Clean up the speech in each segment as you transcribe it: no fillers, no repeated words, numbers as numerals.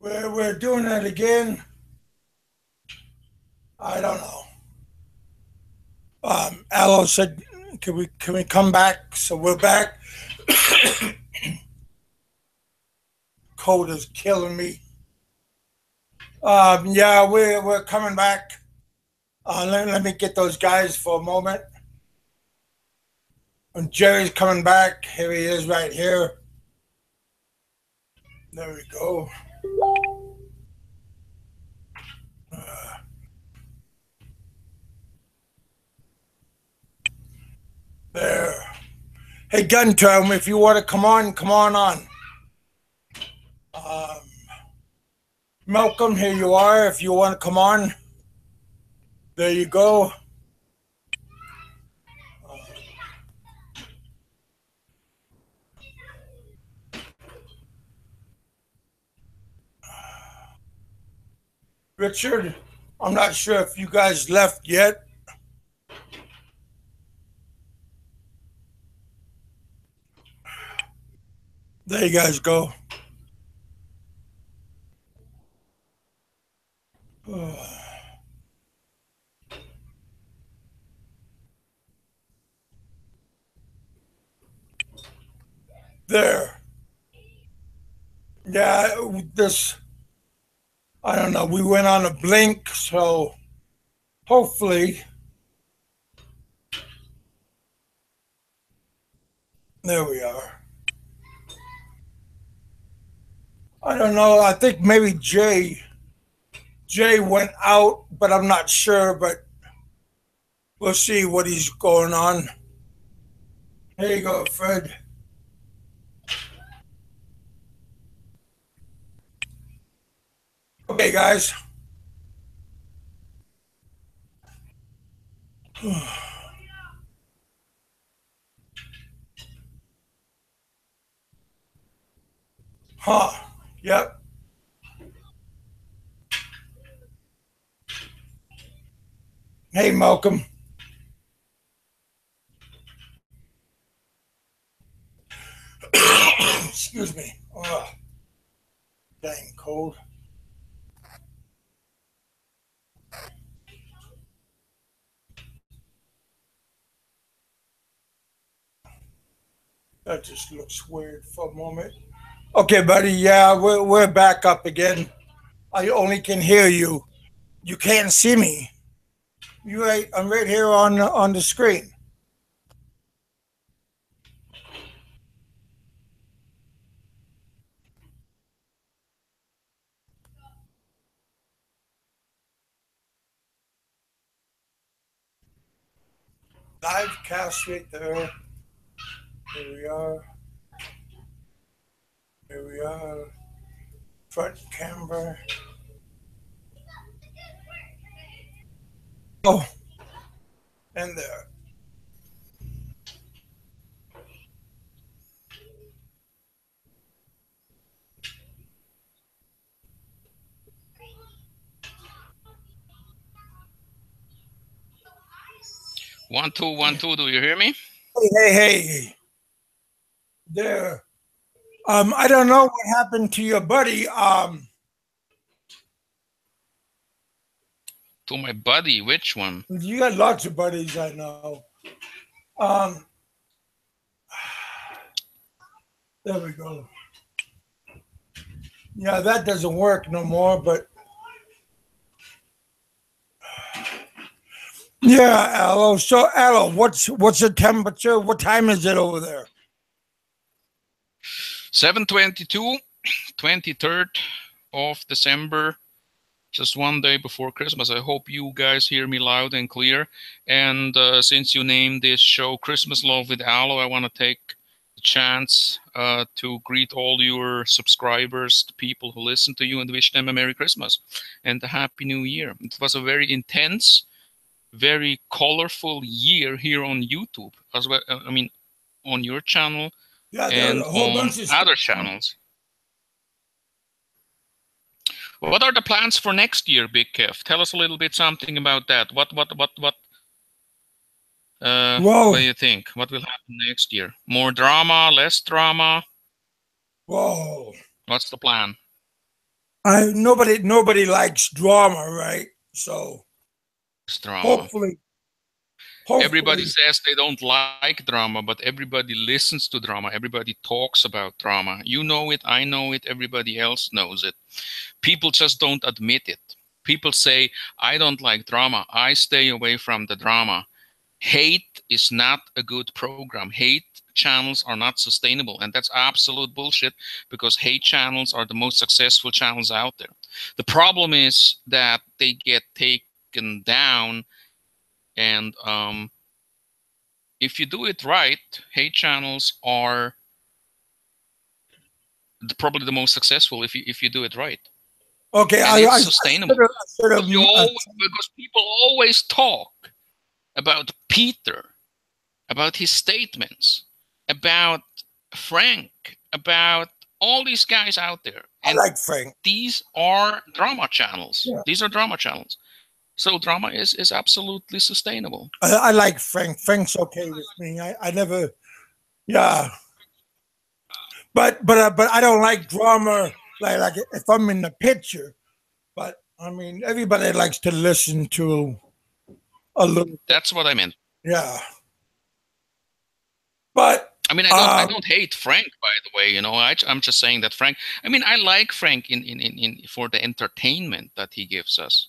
We're doing it again. I don't know. Aloe said, "Can we come back?" So we're back. Cold is killing me. Yeah, we're coming back. Let me get those guys for a moment. And Jerry's coming back. Here he is, right here. There we go. There. Hey, Gun Term, if you want to come on. Um, Malcolm, here you are. If you want to come on, there you go. Richard, I'm not sure if you guys left yet. There you guys go. There. Yeah, this, I don't know, we went on a blink, so hopefully, there we are. I don't know, I think maybe Jay went out, but I'm not sure, but we'll see what he's going on. Here you go, Fred. Okay, guys. Huh. Yep. Hey, Malcolm. Excuse me. Oh, dang cold. That just looks weird for a moment. Okay, buddy. Yeah, we're back up again. I only can hear you. You can't see me. I'm right here on the screen. Live cast right there. Here we are. Here we are. Front camera. Oh, and there. One, two. Do you hear me? Hey. There. I don't know what happened to your buddy. To my buddy, which one? You got lots of buddies, I know. There we go. Yeah, that doesn't work no more, but yeah, Aloe. So, Aloe, what's the temperature? What time is it over there? 7:22, 23rd of December, just one day before Christmas. I hope you guys hear me loud and clear. And since you named this show Christmas Love with Aloe, I want to take the chance to greet all your subscribers, the people who listen to you, and wish them a Merry Christmas and a Happy New Year. It was a very intense, very colorful year here on YouTube as well. I mean, on your channel. Yeah, and a whole on bunch of other channels. What are the plans for next year, Big Kev? Tell us a little bit something about that. What do you think? What will happen next year? More drama, less drama? Whoa. What's the plan? Nobody likes drama, right? So It's drama. hopefully, Everybody hopefully, says they don't like drama, but everybody listens to drama. Everybody talks about drama. You know it, I know it, everybody else knows it. People just don't admit it. People say, I don't like drama. I stay away from the drama. Hate is not a good program. Hate channels are not sustainable. And that's absolute bullshit, because hate channels are the most successful channels out there. The problem is that they get taken down, and if you do it right, hate channels are probably the most successful if you do it right. okay. And it's I sustainable. should have, Because people always talk about Peter, about his statements, about Frank, about all these guys out there. I And like Frank. these are drama channels. Yeah. These are drama channels. So drama is absolutely sustainable. I like Frank. Frank's okay with me. I never, yeah. But I don't like drama. Like if I'm in the picture. But I mean, everybody likes to listen to a little. That's what I meant. Yeah. But I mean, I don't hate Frank, by the way. You know, I'm just saying that Frank. I mean, I like Frank in for the entertainment that he gives us.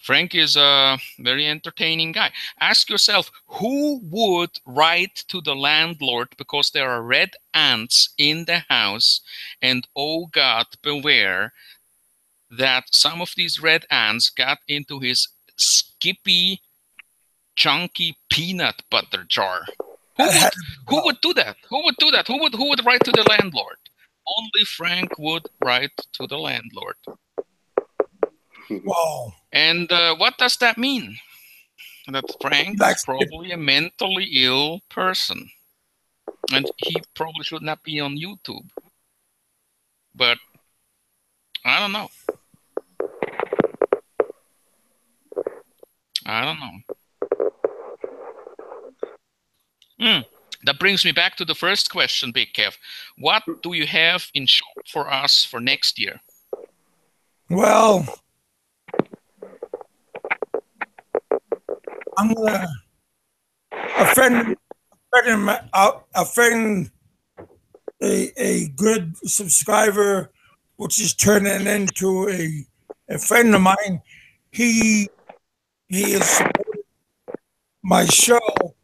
Frank is a very entertaining guy. Ask yourself, who would write to the landlord because there are red ants in the house, and oh God, beware that some of these red ants got into his skippy, chunky peanut butter jar. Who would do that? Who would do that? Who would write to the landlord? Only Frank would write to the landlord. wow. And what does that mean? That Frank is probably a mentally ill person. And he probably should not be on YouTube. But I don't know. I don't know. That brings me back to the first question, Big Kev. What do you have in shop for us for next year? Well, I'm gonna a good subscriber, which is turning into a friend of mine. He is supporting my show,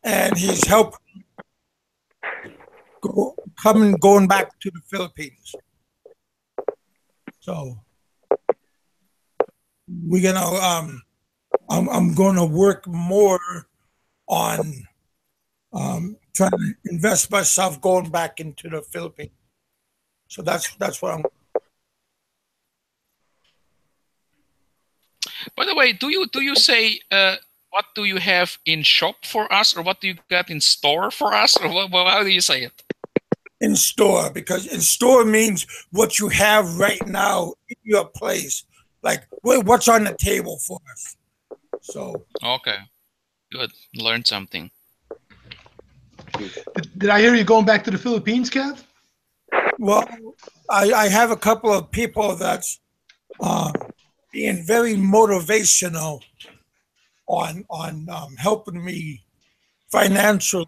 and he's helping going back to the Philippines. So we're gonna I'm going to work more on trying to invest myself going back into the Philippines. So that's what I'm. By the way, do you say what do you have in shop for us, or what do you got in store for us, or how do you say it? In store, because in store means what you have right now in your place, like what's on the table for us. So okay, good. Learned something. Did I hear you going back to the Philippines, Kev? Well, I have a couple of people that's being very motivational on helping me financially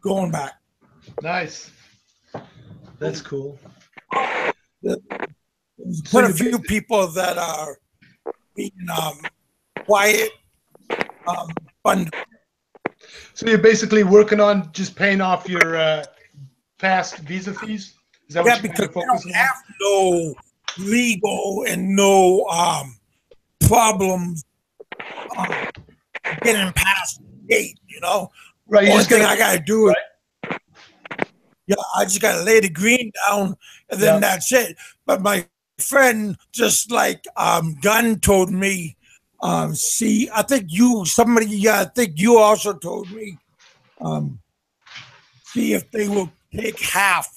going back. Nice. That's cool. There's quite a few people that are being quiet, fun. So you're basically working on just paying off your past visa fees? Is that what you're because focusing don't have no legal and no problems getting past the gate, you know? Right. Only thing I gotta do is I just gotta lay the green down and then that's it. But my friend, just like Gunn told me, see, I think I think you also told me, see if they will take half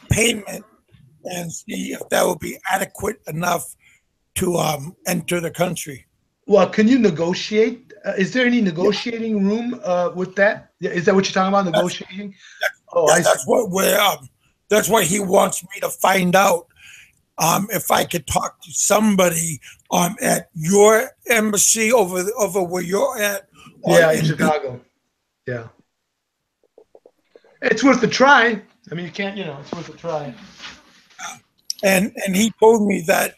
payment and see if that will be adequate enough to enter the country. Well, can you negotiate? Is there any negotiating room with that? Is that what you're talking about, negotiating? That's what he wants me to find out. if I could talk to somebody at your embassy over where you're at. Yeah, in Chicago. Yeah. It's worth a try. I mean, you can't, it's worth a try. And he told me that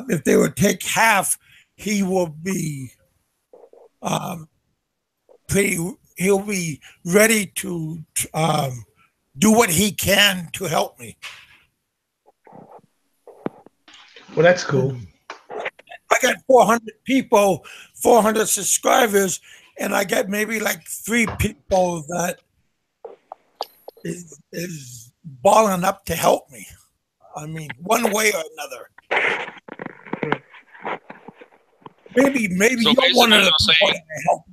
if they would take half, he will be he'll be ready to do what he can to help me. Well, that's cool. I got 400 people, 400 subscribers, and I got maybe like 3 people that is balling up to help me. I mean, one way or another. Maybe So you're one of the people that help.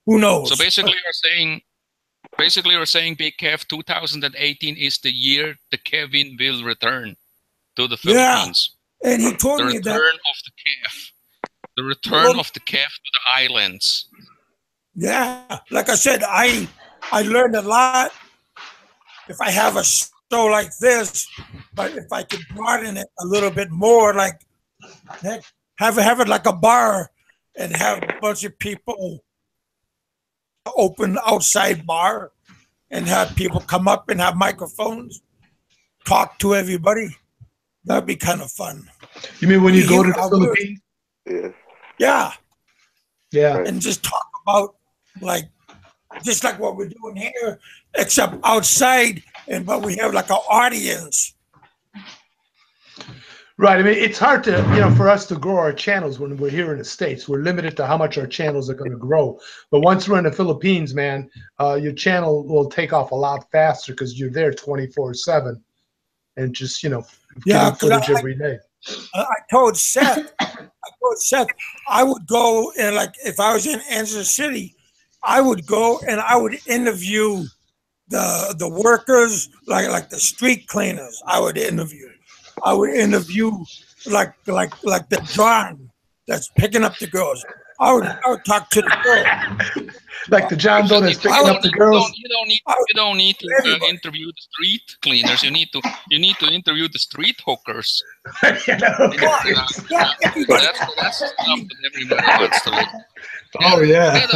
Who knows? So basically, you're saying, Big Kev, 2018 is the year the Kevin will return to the Philippines. Yeah. And he told me that the return of the Kev, the return of the Kev to the islands. Yeah, like I said, I learned a lot. If I have a show like this, but if I could broaden it a little bit more, like have it like a bar, and have a bunch of people open outside bar, and have people come up and have microphones, talk to everybody. That'd be kind of fun. You mean when you go to the Philippines? Yeah. Yeah. And just talk about just like what we're doing here, except outside, but we have like an audience. Right. I mean, it's hard to, for us to grow our channels when we're here in the States. We're limited to how much our channels are going to grow. But once we're in the Philippines, man, your channel will take off a lot faster because you're there 24/7 and just, getting footage every day. I told Seth, I would go and if I was in Kansas City, I would go and I would interview the workers, like the street cleaners. I would interview like the John that's picking up the girls. I would talk to the girl. Like the John Doe that's picking up the girls. You don't need to interview the street cleaners. You need to interview the street hookers. That's the stuff that everybody wants to look. Oh yeah.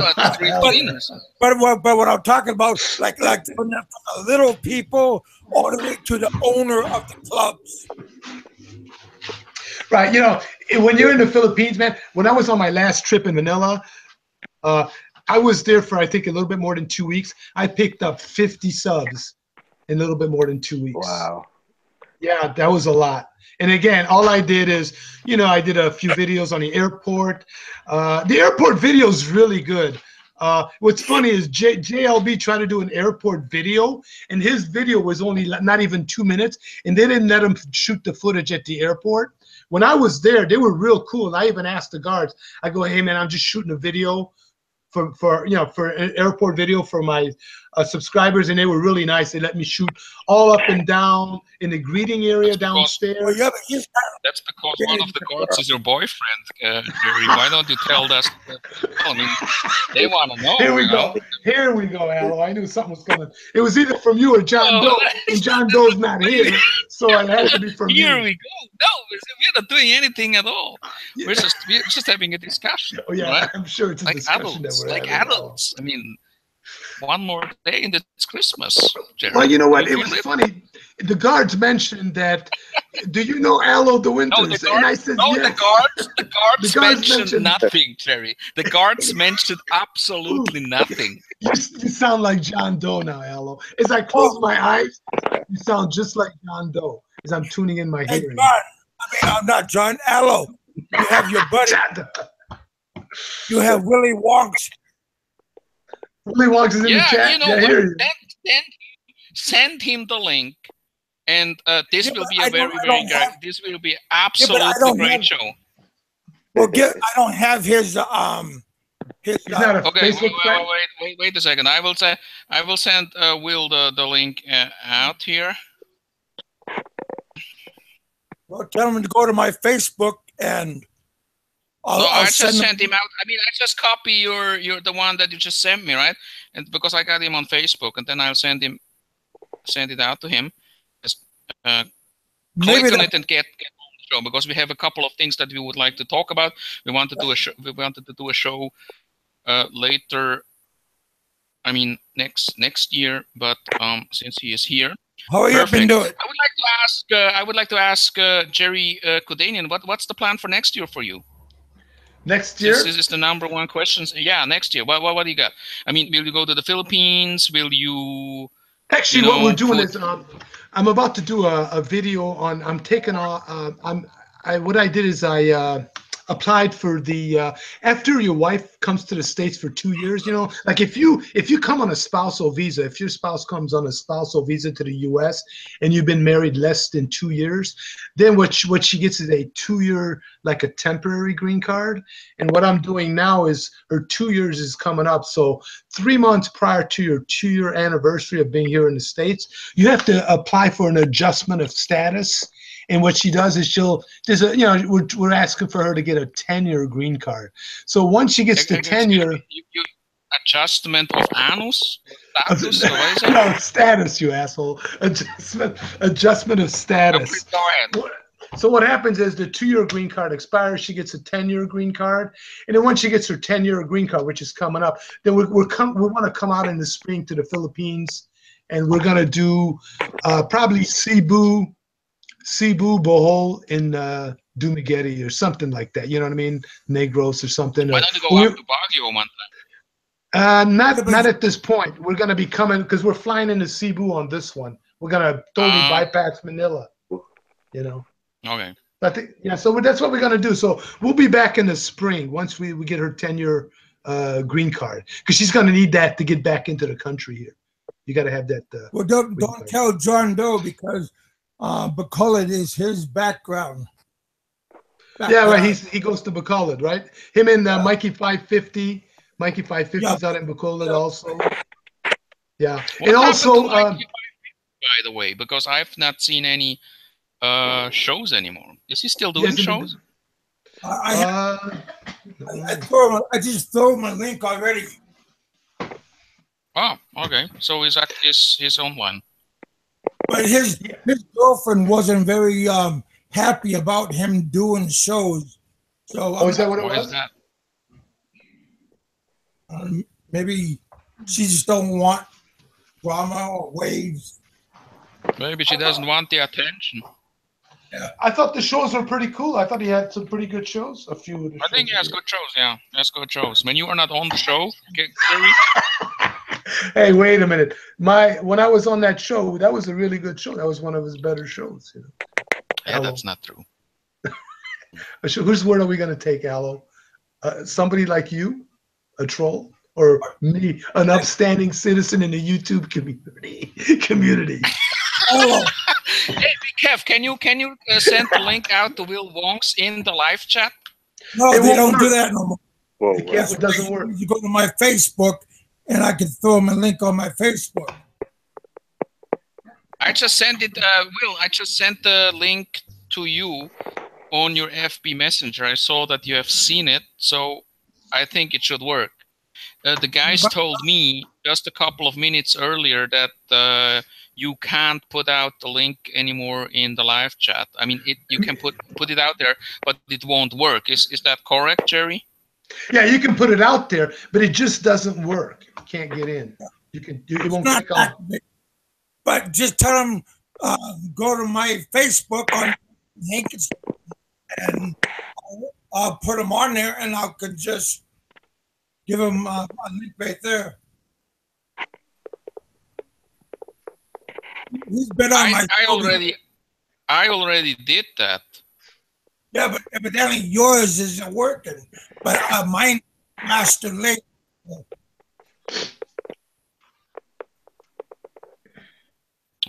But what I'm talking about, like from the little people all the way to the owner of the clubs. Right. When you're in the Philippines, man, when I was on my last trip in Manila, I was there for, I think, a little bit more than 2 weeks. I picked up 50 subs in a little bit more than 2 weeks. Wow. Yeah, that was a lot. And again, all I did is, I did a few videos on the airport. The airport video is really good. What's funny is JLB tried to do an airport video, and his video was only not even 2 minutes, and they didn't let him shoot the footage at the airport. When I was there, they were real cool. I even asked the guards, I go, hey, man, I'm just shooting a video for an airport video for my subscribers, and they were really nice. They let me shoot all up and down in the greeting area downstairs. That's because one of the guards is your boyfriend, Jerry. Why don't you tell us? I mean, they want to know. Here we go, Aloe. I knew something was coming. It was either from you or John Doe, and John Doe's not here, so it had to be from you. Here we go. No, we're not doing anything at all. Yeah. We're just having a discussion. Oh yeah, right? I'm sure it's a discussion adults, that we're like having. Adults. I mean, one more day and it's Christmas, Jerry. Well, you know what? It was funny. The guards mentioned that. Do you know Aloe the Winters? No, the guards, and I said, yes. the guards mentioned nothing, Jerry. The guards mentioned absolutely nothing. You sound like John Doe now, Aloe. As I close my eyes, you sound just like John Doe. As I'm tuning in my hearing. I'm not John. Aloe. You have your buddy. You have Willie Wonks. Willie Wonks is in the chat. I hear you. Send him the link, and this will be a very great. This will be absolutely great show. Well, I don't have his. He's not a Facebook friend? Wait a second. I will send Will the link out here. Well, tell him to go to my Facebook and. I just sent him out. I mean, I just copy your the one that you just sent me, right? And because I got him on Facebook, and then I'll send it out to him. maybe click on it and get on the show, because we have a couple of things that we would like to talk about. We wanted to do a show. We wanted to do a show later. I mean next year, but since he is here, hurry up and perfect. do it. I would like to ask Jerry Kudanian, what's the plan for next year for you? Next year? This is the #1 question. Yeah, next year. What do you got? I mean, will you go to the Philippines? Will you? Actually, what we're doing is I'm about to do a video on. I'm taking on. What I did is I applied for the after your wife comes to the States for 2 years. You know, like if you come on a spousal visa, if your spouse comes on a spousal visa to the U.S. and you've been married less than 2 years, then what she gets is a 2-year, like a temporary green card. And what I'm doing now is her 2 years is coming up. So 3 months prior to your 2-year anniversary of being here in the States, you have to apply for an adjustment of status. And what she does is we're asking for her to get a 10-year green card. So once she gets the 10-year adjustment of anus status, so what is it? No, status, you asshole. Adjustment of status. Go ahead. So what happens is the 2-year green card expires. She gets a 10-year green card, and then once she gets her 10-year green card, which is coming up, then we want to come out in the spring to the Philippines, and we're gonna do probably Cebu, Bohol, and Dumaguete or something like that. You know what I mean? Negros or something. Why don't you go up to Baguio one time? Not at this point. We're gonna be coming because we're flying into Cebu on this one. We're gonna totally bypass Manila. You know. Okay. So that's what we're gonna do. So we'll be back in the spring once we get her 10-year green card, because she's gonna need that to get back into the country here. You got to have that. Well, don't tell John Doe, because Bacolod is his background. Yeah, right. He goes to Bacolod, right? Him and Mikey 550. Mikey 550 is out in Bacolod also. Yeah, and also by the way, because I've not seen any shows anymore. Is he still doing shows? I just threw him a link already. Oh, okay. So he's at his own one. But his girlfriend wasn't very happy about him doing shows. So is that what it was? Why is that? Maybe she just don't want drama or waves. Maybe she doesn't want the attention. Yeah. I thought the shows were pretty cool. I thought he had some pretty good shows. A few of the I think he has good shows. Yeah, he has good shows. When you are not on the show, hey, wait a minute. When I was on that show, that was a really good show. That was one of his better shows. You know? Yeah, that's not true. Whose word are we going to take, Aloe? Somebody like you, a troll, or me, an upstanding citizen in the YouTube community? Hey, Kev, can you send the link out to Will Wongs in the live chat? No, they don't do that no more. Whoa, it doesn't work. You go to my Facebook, and I can throw him a link on my Facebook. I just sent it, Will. I just sent the link to you on your FB Messenger. I saw that you have seen it, so I think it should work. The guys told me just a couple of minutes earlier that you can't put out the link anymore in the live chat. I mean, you can put it out there, but it won't work. Is that correct, Jerry? Yeah, you can put it out there, but it just doesn't work. You can't get in. It won't click on. But just tell them go to my Facebook on Hankins, and I'll put them on there, and I could just give them a link right there. He's been on my. I already did that. Yeah, but evidently yours isn't working. But mine master link.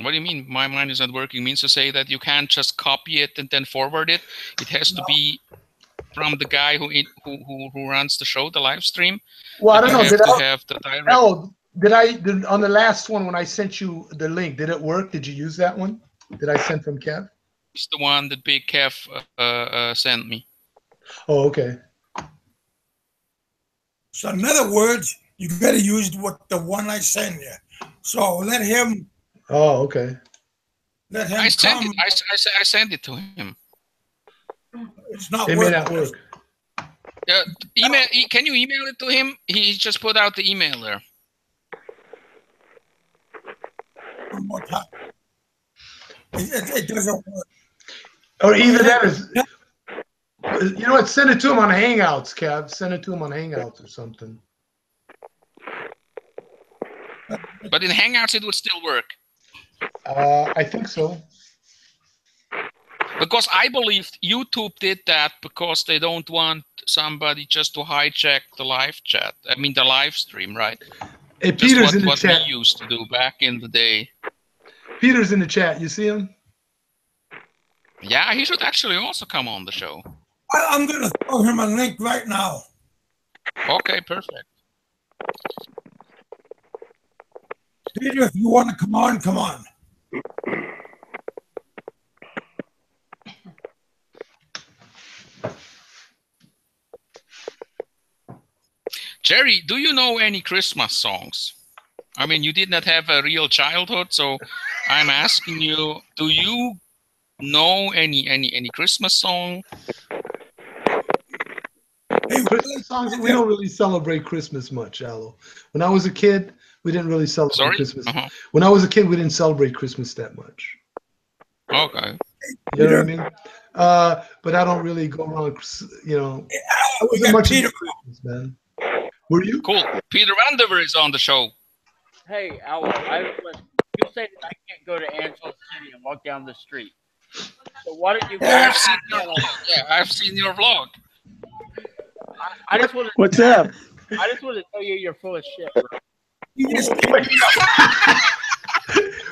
What do you mean my mine is not working? Means to say that you can't just copy it and then forward it. It has to be from the guy who runs the show, the live stream. Well, I don't know. Did I on the last one when I sent you the link? Did it work? Did you use that one? Did I send from Kev? It's the one that Big Kev sent me. Oh, okay. So in other words, you got to use the one I send you. So let him. Oh, okay. Let him I sent come. it. I sent it to him. It's not It may working. not work. Email. Can you email it to him? He just put out the email there. One more time. It doesn't work. Or either that is, you know what? Send it to him on Hangouts, Kev. Send it to him on Hangouts or something. But in Hangouts, it would still work. I think so. Because I believe YouTube did that because they don't want somebody just to hijack the live chat. I mean, the live stream, right? Hey, Just Peter's in the what chat. we used to do back in the day. Peter's in the chat. You see him? Yeah, he should actually also come on the show. I'm going to throw him a link right now. Okay, perfect. Peter, if you want to come on, come on. Jerry, do you know any Christmas songs? I mean, you did not have a real childhood, so I'm asking you, do you know any Christmas song? Hey, Christmas songs. We don't really celebrate Christmas much, Aloe. When I was a kid, we didn't really celebrate Christmas. When I was a kid, we didn't celebrate Christmas that much. Okay. You know what I mean? But I don't really go around, you know. I wasn't much into Christmas, man. Were you? Cool. Peter Vandiver is on the show. Hey, Aloe, you say that I can't go to Angeles City and walk down the street. So why don't you go? I've seen your vlog. Yeah, I've seen your vlog. I just want to. What's up? I just want to tell you, you're full of shit, bro.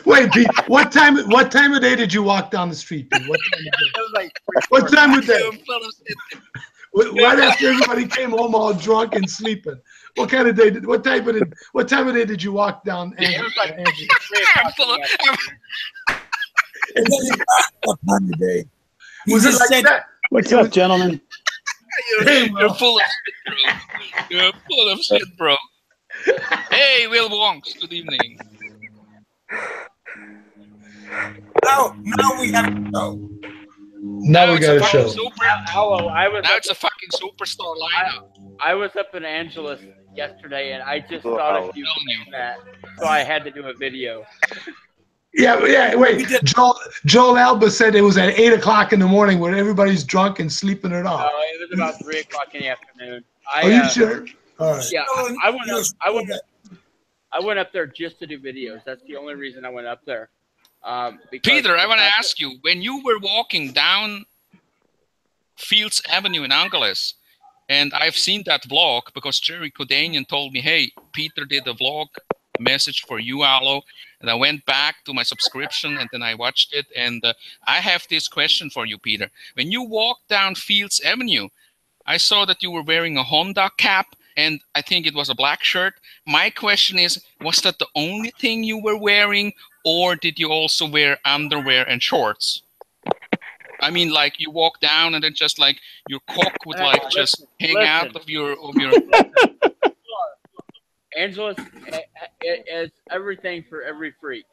Wait, Pete. What time of day did you walk down the street, Pete? What time of day? It was like What time of day? You're full of shit. Right after everybody came home all drunk and sleeping. What kind of day? What time of day did you walk down? It was like I'm full of. what time of day? Was it like that? What's up, gentlemen? You're full of shit, bro. You're full of shit, bro. Hey, Will Wonks. Good evening. Now we have to go. Now we got a show. Aloe, Now it's a fucking superstar lineup. I was up in Angeles yesterday, and I just thought of you that, so I had to do a video. Yeah. Wait, Joel Alba said it was at 8 o'clock in the morning when everybody's drunk and sleeping it off. No, it was about 3 o'clock in the afternoon. Are you sure? All right. Yeah, I went up there just to do videos. That's the only reason I went up there. Peter, I want to ask you, when you were walking down Fields Avenue in Angeles, and I've seen that vlog because Jerry Kodanian told me, hey, Peter did a vlog message for you, Aloe, and I went back to my subscription and then I watched it, and I have this question for you, Peter. When you walked down Fields Avenue, I saw that you were wearing a Honda cap, and I think it was a black shirt. My question is, was that the only thing you were wearing, or did you also wear underwear and shorts? I mean, like you walk down and then just like your cock would like just hang out of your. Angeles is everything for every freak.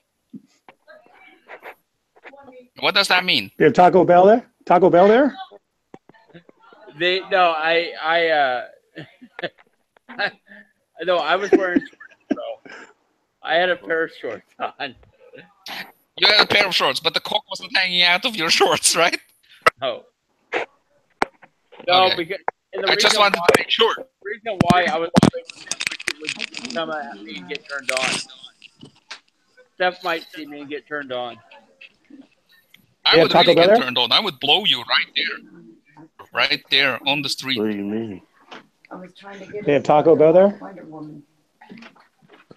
What does that mean? You have Taco Bell there? Taco Bell there? No, I was wearing shorts, bro. I had a pair of shorts on. You had a pair of shorts, but the cock wasn't hanging out of your shorts, right? No. No, Okay. because I just wanted to make sure. The reason why I was would come at me and get turned on. Steph might see me and get turned on. I would really get turned on. I would blow you right there on the street. What do you mean? They have Taco Bell there?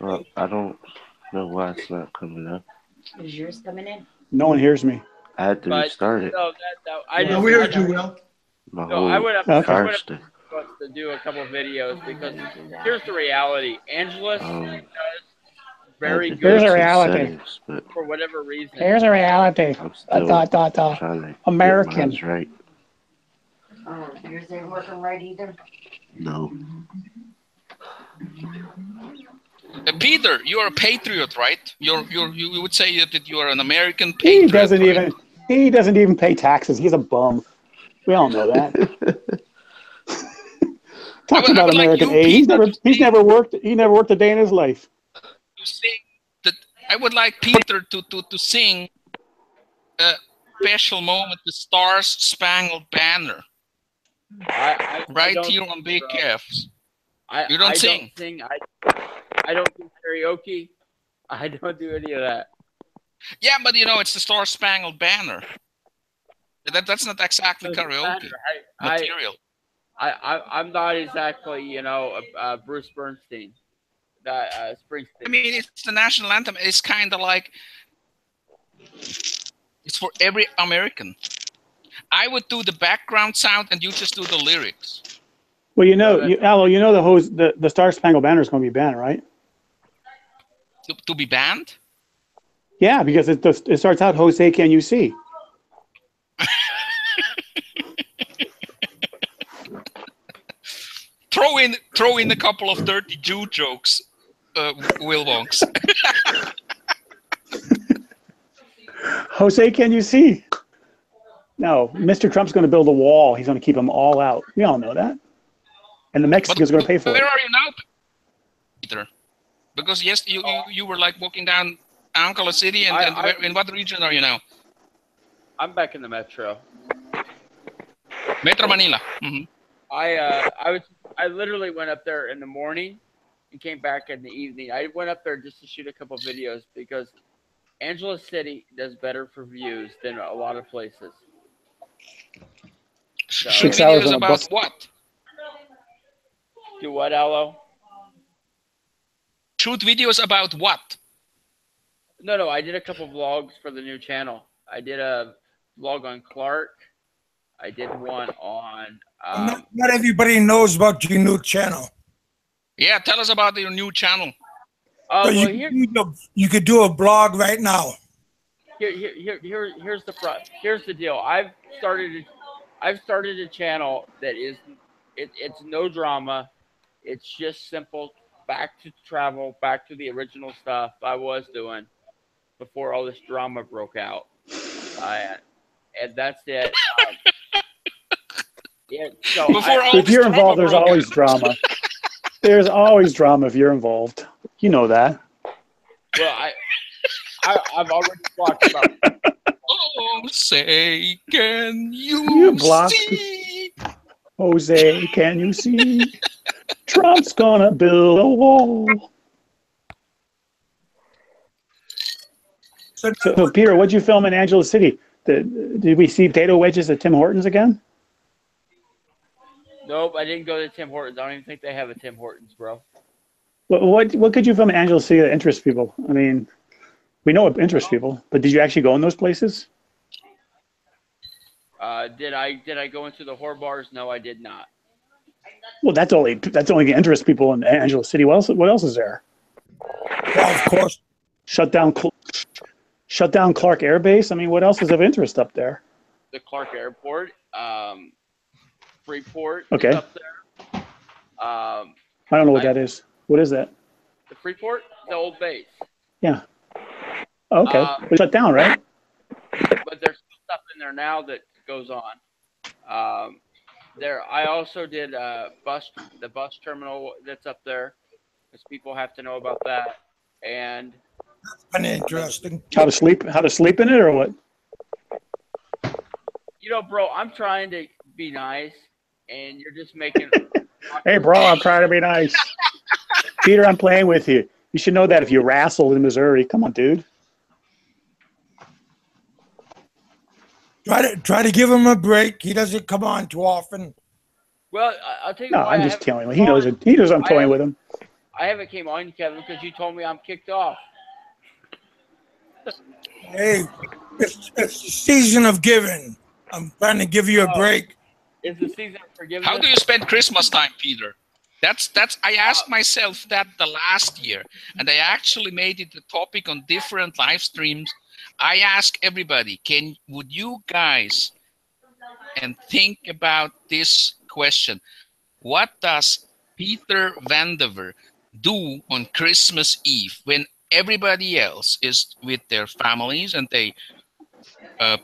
Well, I don't know why it's not coming up. Is yours coming in? No one hears me. I had to restart it. No, we heard you, Will. I went up to do a couple videos because here's the reality. Angeles does very good. Here's a reality. For whatever reason. Here's a reality. American. Right. Oh, yours ain't working right either? No. Peter, you are a patriot, right? You would say that you are an American patriot. He doesn't even pay taxes. He's a bum. We all know that. Talks about American like aid. He's never worked a day in his life. To sing that, I would like Peter to sing a special moment, the Stars Spangled Banner. Right here on Big Calves. You don't sing. I don't do karaoke. I don't do any of that. Yeah, but you know, it's the Star Spangled Banner. That's not exactly karaoke material. I'm not exactly, you know, Bruce Springsteen. Springsteen. I mean, it's the national anthem. It's kind of like it's for every American. I would do the background sound, and you just do the lyrics. Well, you know, Aloe, you know the Star Spangled Banner is going to be banned, right? To be banned? Yeah, because it starts out, Jose, can you see? Throw in a couple of dirty Jew jokes, Will Wonks. Jose, can you see? No, Mr. Trump's going to build a wall. He's going to keep them all out. We all know that. And the Mexicans are going to pay for it. Where are you now, Peter? Because yes, you were like walking down Ancala City, and in what region are you now? I'm back in the metro. Metro Manila. Mm-hmm. I literally went up there in the morning and came back in the evening. I went up there just to shoot a couple videos because Angeles City does better for views than a lot of places. So, shoot videos about what? Do what, Aloe? Shoot videos about what? No, I did a couple vlogs for the new channel. I did a vlog on Clark. I did one on... not everybody knows about your new channel. Yeah, tell us about your new channel. Well, you could do a blog right now. Here's the deal. I've started a channel that is it's no drama. It's just simple. Back to travel, back to the original stuff I was doing before all this drama broke out. And that's it. So if you're involved, there's always drama. There's always drama if you're involved. You know that. Well, I've already talked about. Oh, say, can you see? Jose, can you see? Trump's gonna build a wall. So Peter, what'd you film in Angeles City? Did we see potato wedges at Tim Hortons again? Nope, I didn't go to Tim Hortons. I don't even think they have a Tim Hortons, bro. What could you film in Angeles City that interests people? I mean, we know what interests people, but did you actually go in those places? Did I go into the whore bars? No, I did not. Well, that's only going to interest people in Angeles City. What else is there? Well, of course. Shut down Clark Air Base. I mean, what else is of interest up there? The Clark Airport, Freeport. Okay. Is up there. I don't know what that is. What is that? The Freeport, the old base. Yeah. Okay. It's shut down, right? But there's stuff in there now that goes on. I also did the bus terminal that's up there, because people have to know about that. And that's kind of interesting. How to sleep in it, or what? You know, bro, I'm trying to be nice, and you're just making. Hey, bro, I'm trying to be nice. Peter, I'm playing with you. You should know that if you wrestled in Missouri. Come on, dude. Try to give him a break. He doesn't come on too often. Well, I'll tell you. No, I'm just telling him. He knows it. He knows I'm toying with him. I haven't came on, Kevin, because you told me I'm kicked off. Hey, it's the season of giving. I'm trying to give you a break. It's the season of forgiveness. How do you spend Christmas time, Peter? That's. I asked myself that the last year, and I actually made it a topic on different live streams. I ask everybody, would you guys and think about this question? What does Peter Vandever do on Christmas Eve when everybody else is with their families and they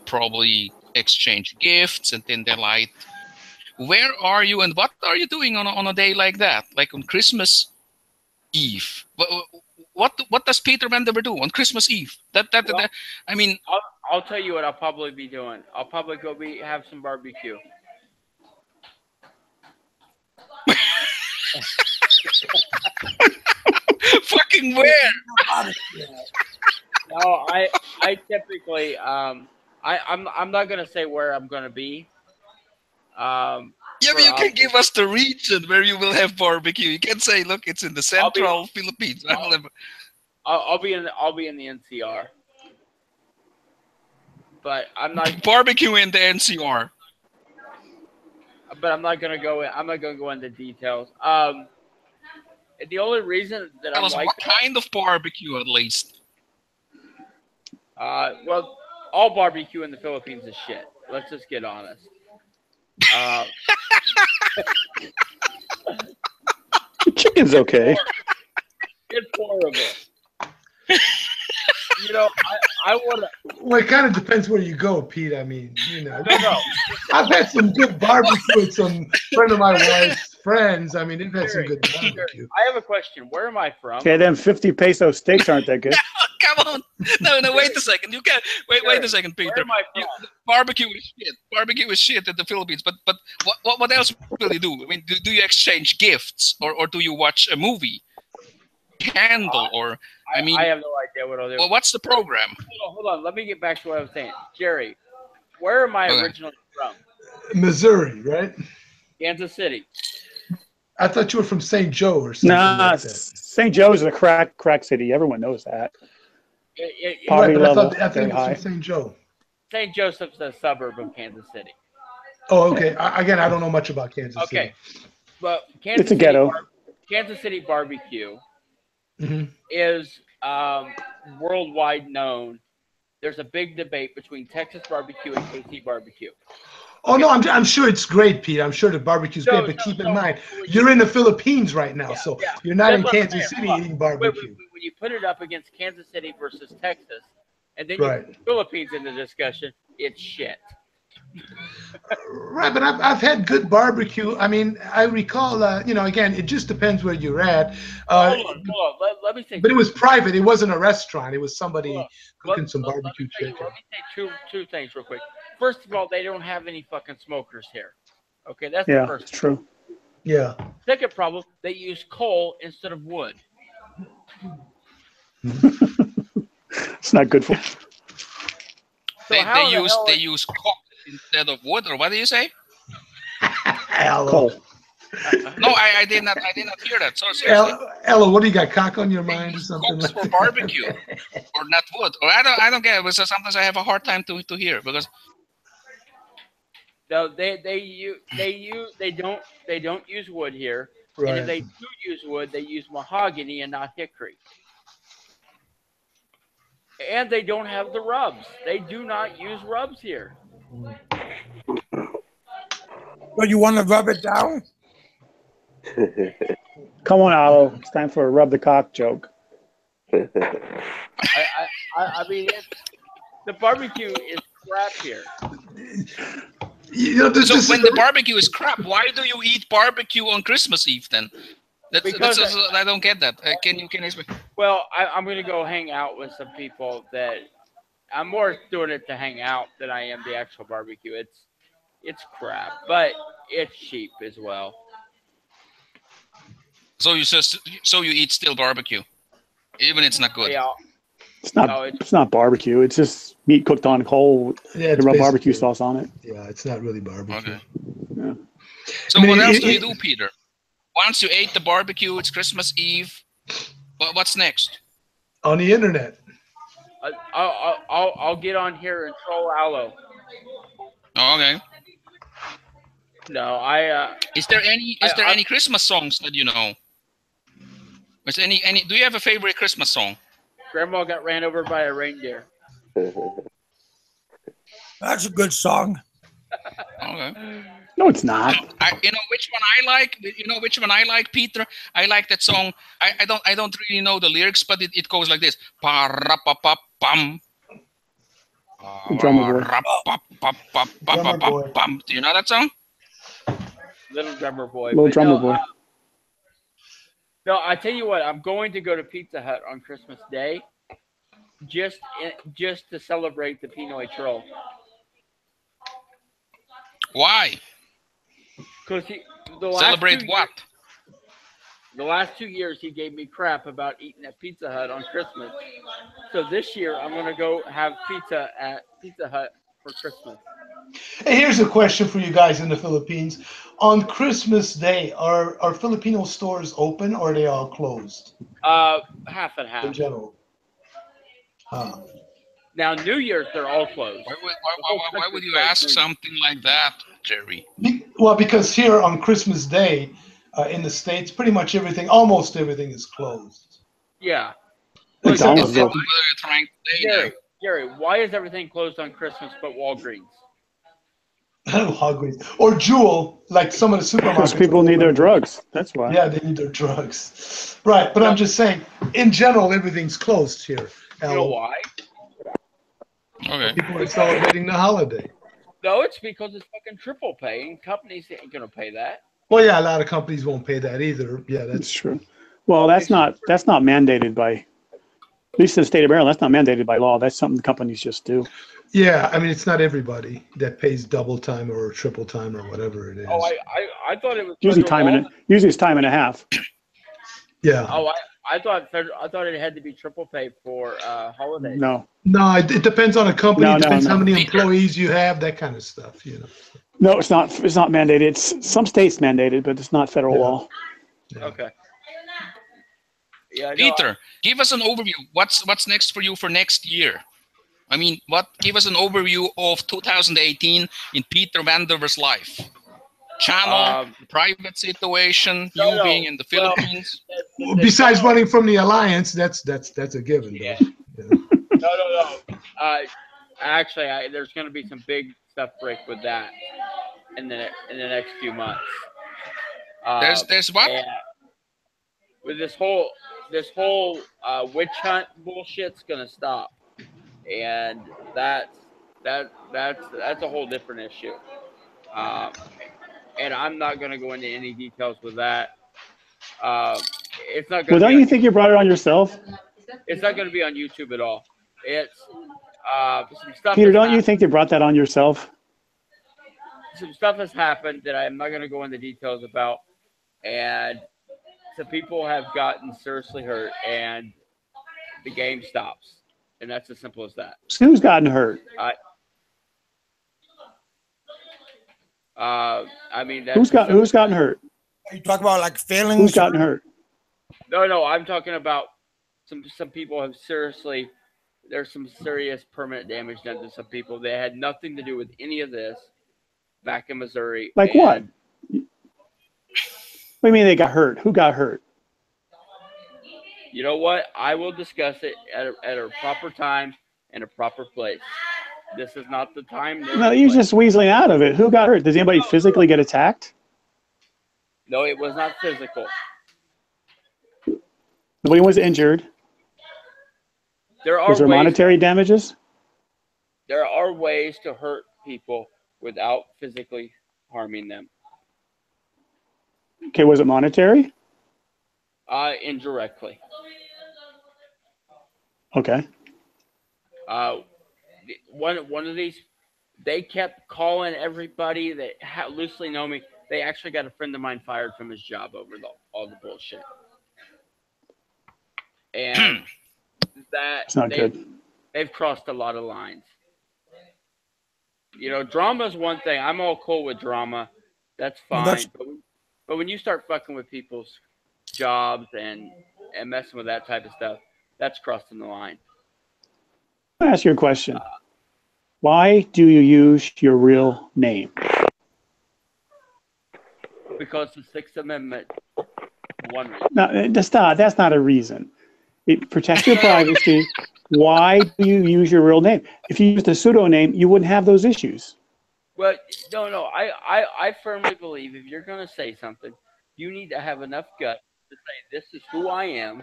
probably exchange gifts and then they light? Where are you and what are you doing on a day like that, like on Christmas Eve? What does Peter Vanderver do on Christmas Eve? I mean, I'll tell you what I'll probably be doing. I'll probably go have some barbecue. Fucking where? No, I typically I'm not gonna say where I'm gonna be. Yeah, but you can give us the region where you will have barbecue. You can say, look, it's in the central Philippines. I'll be in the NCR, but I'm not barbecue in the NCR. But I'm not gonna go into details. The only reason that Tell I'm us like what kind of barbecue, at least. Well, all barbecue in the Philippines is shit. Let's just get honest. Chicken's okay. It's horrible. You know, I want to. Well, it kind of depends where you go, Pete. I mean, you know. No. I've had some good barbecue with some friend of my wife's friends. I mean, they've had some good barbecue. I have a question. Where am I from? Okay, them 50 peso steaks aren't that good. Come on. No, wait a second. You can't. Wait a second, Peter. Where am I from? Barbecue is shit. Barbecue is shit in the Philippines. But what else will you do? I mean, do you exchange gifts or do you watch a movie? Candle or I mean, I have no idea what I'll do. Well, what's the program? Hold on. Let me get back to what I was saying. Jerry, where am I originally from? Missouri, right? Kansas City. I thought you were from St. Joe or something. Nah, like that. St. Joe's is a crack city. Everyone knows that. Right, Poverty but level I thought very it was high. from St. Joe. St. Joseph's a suburb of Kansas City. Oh, okay. Again, I don't know much about Kansas City. Okay, but Kansas It's a City ghetto. Kansas City barbecue Mm-hmm. is worldwide known. There's a big debate between Texas barbecue and KC barbecue. Oh, no, I'm sure it's great, Pete. I'm sure the barbecue's great, but keep in mind, you're in the Philippines right now, so you're not in Kansas City eating barbecue. When you put it up against Kansas City versus Texas, and then you put the Philippines in the discussion, it's shit. Right, but I've had good barbecue. I mean, I recall, again, it just depends where you're at. Hold on. Let me say. But it was private. It wasn't a restaurant. It was somebody cooking some barbecue chicken. Let me say two things real quick. First of all, they don't have any fucking smokers here. Okay, that's the first. It's true. Yeah. Second problem, they use coal instead of wood. It's not good for. So they use coal instead of wood, or what do you say? Coal. No, I did not hear that. So seriously. Ella, what do you got? Cock on your mind or something? Like for barbecue, or not wood, or I don't get it. So sometimes I have a hard time to hear because. No, they don't use wood here, right. And if they do use wood, they use mahogany and not hickory. And they don't have the rubs. They do not use rubs here. So you want to rub it down? Come on, Alo. It's time for a rub the cock joke. I mean, the barbecue is crap here. So when the barbecue is crap, why do you eat barbecue on Christmas Eve then? I don't get that. Can you explain? Well, I'm going to go hang out with some people that I'm more doing it to hang out than I am the actual barbecue. It's crap, but it's cheap as well. So you eat still barbecue, even it's not good. Yeah. It's not barbecue. It's just meat cooked on coal. Yeah, rub barbecue sauce on it. Yeah, it's not really barbecue. Okay. Yeah. So what else do you do, Peter? Once you ate the barbecue, it's Christmas Eve. What's next? On the internet. I'll get on here and troll Aloe. Oh, okay. No, Is there any Christmas songs that you know? Is there any? Do you have a favorite Christmas song? Grandma got ran over by a reindeer. That's a good song. Okay. No, it's not. You know which one I like? You know which one I like, Peter? I like that song. I don't really know the lyrics, but it goes like this. Pa-ra-pa-pa-pam. Drummer boy. Drummer boy. Ra-pa-pa-pa-pa-pa-pa-pam. Do you know that song? Little drummer boy. Little But drummer no, boy. no, I tell you what, I'm going to go to Pizza Hut on Christmas Day, just to celebrate the Pinoy Troll. Why? Because Celebrate what? The last 2 years he gave me crap about eating at Pizza Hut on Christmas. So this year I'm gonna go have pizza at Pizza Hut for Christmas. Hey, here's a question for you guys in the Philippines. On Christmas Day, are Filipino stores open or are they all closed Half and half. in general? Now New Year's they're all closed. Why would you ask something like that, Jerry? Well, because here on Christmas Day in the States, pretty much almost everything is closed. Yeah. McDonald's Is is that open. what you're trying to say? Gary, why is everything closed on Christmas but Walgreens? Hungry. Or Jewel, like some of the supermarkets. Because people need their drugs. That's why. Yeah, they need their drugs. Right, but I'm just saying, in general, everything's closed here. You know why? Okay. People are celebrating the holiday. No, it's because it's fucking triple pay, and companies ain't gonna pay that. Well, yeah, a lot of companies won't pay that either. Yeah, That's true. Well, that's not mandated by, at least in the state of Maryland, that's not mandated by law. That's something companies just do. Yeah, I mean, it's not everybody that pays double time or triple time or whatever it is. Oh, I thought it was Usually federal it's time and a half. Yeah. Oh, I thought it had to be triple pay for holidays. No. No, it depends on a company. No, It depends no. how many employees you have, that kind of stuff, you know. No, it's not. It's not mandated. It's some states mandated, but it's not federal law. Yeah. Okay. Yeah, Peter, give us an overview. What's next for you for next year? I mean, give us an overview of 2018 in Peter Vanderver's life. Channel, private situation, being in the Philippines. Besides running from the alliance, that's a given. Yeah. Yeah. No. Actually, there's going to be some big stuff break with that in the next few months. There's what? With this whole witch hunt bullshit's going to stop, and that's a whole different issue. And I'm not going to go into any details with that. It's not going. Well, don't you think you brought it on yourself? It's not going to be on YouTube at all. It's some stuff. Peter, don't you think you brought that on yourself? Some stuff has happened that I'm not going to go into details about, and some people have gotten seriously hurt, and the game stops, and that's as simple as that. So who's gotten hurt? I mean, who's gotten hurt? Are you talking about like feelings? Who's gotten hurt? No, I'm talking about some people have seriously. There's some serious permanent damage done to some people. They had nothing to do with any of this back in Missouri. Like what? What do you mean they got hurt? Who got hurt? You know what? I will discuss it at a proper time and a proper place. This is not the time. No, you're just weaseling out of it. Who got hurt? Does anybody physically get attacked? No, it was not physical. Nobody was injured. Was there monetary damages? There are ways to hurt people without physically harming them. Okay, was it monetary? Indirectly. Okay. One of these, they kept calling everybody that loosely know me. They actually got a friend of mine fired from his job over all the bullshit. And that's not good. They've crossed a lot of lines. You know, drama is one thing. I'm all cool with drama. That's fine. But when you start fucking with people's jobs and messing with that type of stuff, that's crossing the line. I'll ask you a question. Why do you use your real name? Because the Sixth Amendment. One reason. No, that's not a reason. It protects your privacy. Why do you use your real name? If you used a pseudonym, you wouldn't have those issues. Well, no. I firmly believe if you're going to say something, you need to have enough guts to say, this is who I am.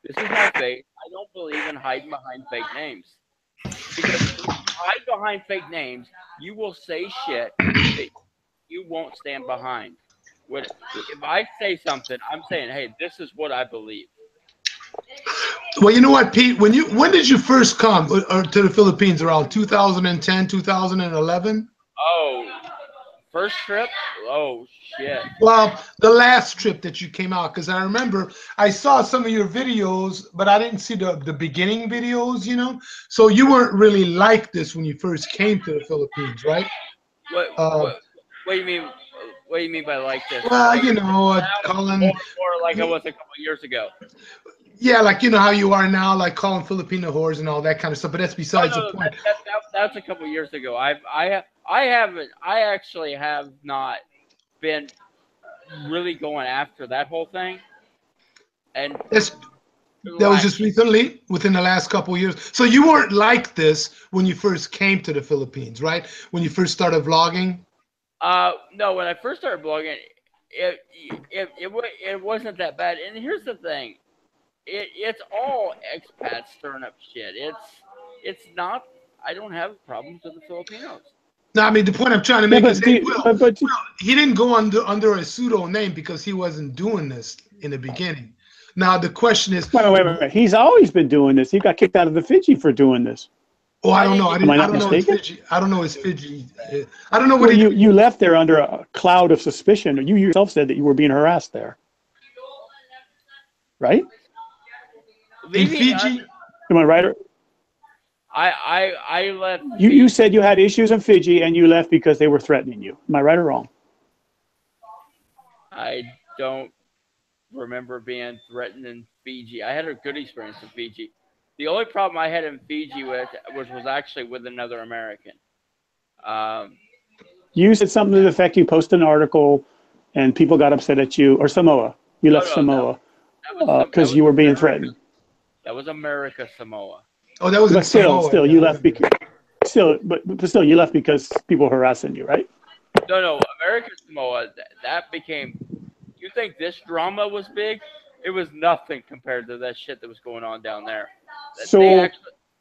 This is my faith. I don't believe in hiding behind fake names. Because if you hide behind fake names, you will say shit that you won't stand behind. If I say something, I'm saying, hey, this is what I believe. Well, you know what, Pete? When did you first come to the Philippines? Around 2010, 2011? Oh, first trip? Oh, shit. Well, the last trip that you came out, because I remember I saw some of your videos, but I didn't see the beginning videos, you know? So you weren't really like this when you first came to the Philippines, right? What, Uh, what, what do you mean? What do you mean by like this? well, Like you know, now, calling, or like I was a couple years ago? yeah, like you know how you are now, like calling Filipino whores and all that kind of stuff. But that's Oh besides the no, point. that's a couple years ago. I actually have not been really going after that whole thing. And That's that was just last recently, within the last couple of years. So you weren't like this when you first came to the Philippines, right? When you first started vlogging. no, when I first started blogging, it wasn't that bad. And here's the thing, it's all expats stirring up shit. It's not. I don't have problems with the Filipinos. No, I mean the point I'm trying to Yeah, make is, hey, but he didn't go under a pseudo name because he wasn't doing this in the beginning. Now the question is, wait. He's always been doing this. He got kicked out of the Fiji for doing this. oh, I don't know. Am I I not don't know his mistaken? Fiji. I don't know his Fiji. I don't know what Well, he. you left there under a cloud of suspicion. You yourself said that you were being harassed there, right? In Fiji. Am I right? I left. You said you had issues in Fiji and you left because they were threatening you. Am I right or wrong? I don't remember being threatened in Fiji. I had a good experience in Fiji. The only problem I had in Fiji was actually with another American. You said something to the effect you posted an article and people got upset at you, or Samoa. You left Samoa because you were being threatened. That was America Samoa. Oh, that was But in Samoa. still, you left because still you left because people were harassing you, right? No, America Samoa. That became. You think this drama was big? It was nothing compared to that shit that was going on down there. So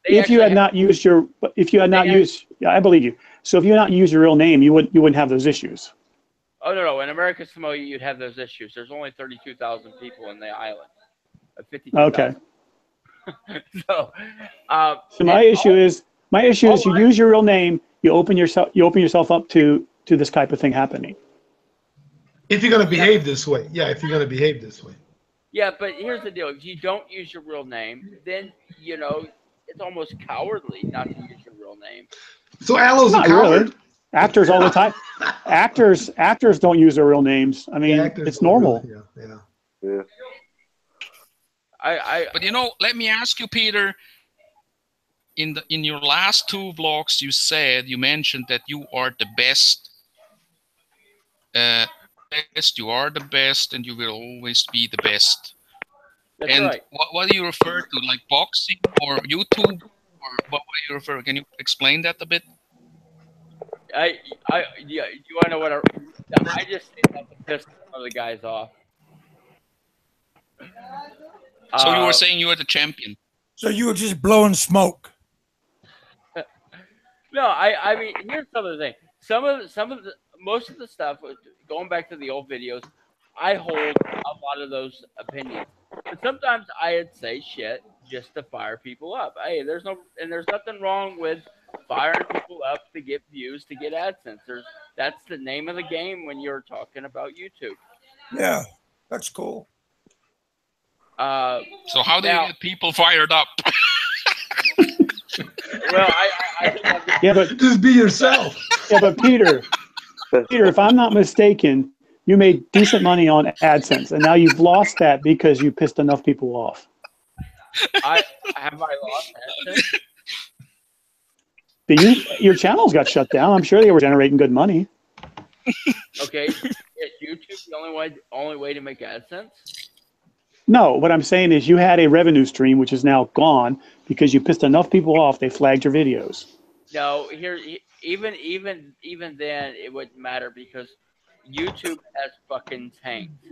if you had not used, yeah, I believe you. So if you had not used your real name, you wouldn't have those issues. Oh no, in America Samoa you'd have those issues. There's only 32,000 people in the island. 52,000. Okay. So my issue is you use your real name, you open yourself up to this type of thing happening. If you're gonna behave this way, yeah. If you're gonna behave this way. Yeah, but here's the deal: if you don't use your real name, then it's almost cowardly not to use your real name. So Alo's a coward. Really. Actors all the time. Actors don't use their real names. I mean, it's normal. Yeah. But let me ask you, Peter. In your last two vlogs, you mentioned that you are the best. You are the best, and you will always be the best. That's and right. What do you refer to, like boxing or YouTube, or what do you refer? Can you explain that a bit? Yeah. You want to know what? I just say that to piss some of the guys off. So you were saying you were the champion. So you were just blowing smoke. No, I mean, here's some of the thing. Most of the stuff, going back to the old videos, I hold a lot of those opinions. But sometimes I'd say shit just to fire people up. Hey, there's nothing wrong with firing people up to get views, to get AdSense. That's the name of the game when you're talking about YouTube. Yeah, that's cool. So how do you get people fired up? Well, I yeah, but just be yourself. Yeah, but Peter, if I'm not mistaken, you made decent money on AdSense, and now you've lost that because you pissed enough people off. Have I lost AdSense? Your channels got shut down. I'm sure they were generating good money. Okay, is YouTube the only way to make AdSense? No, what I'm saying is you had a revenue stream which is now gone because you pissed enough people off. They flagged your videos. No, even then, it wouldn't matter because YouTube has fucking tanked.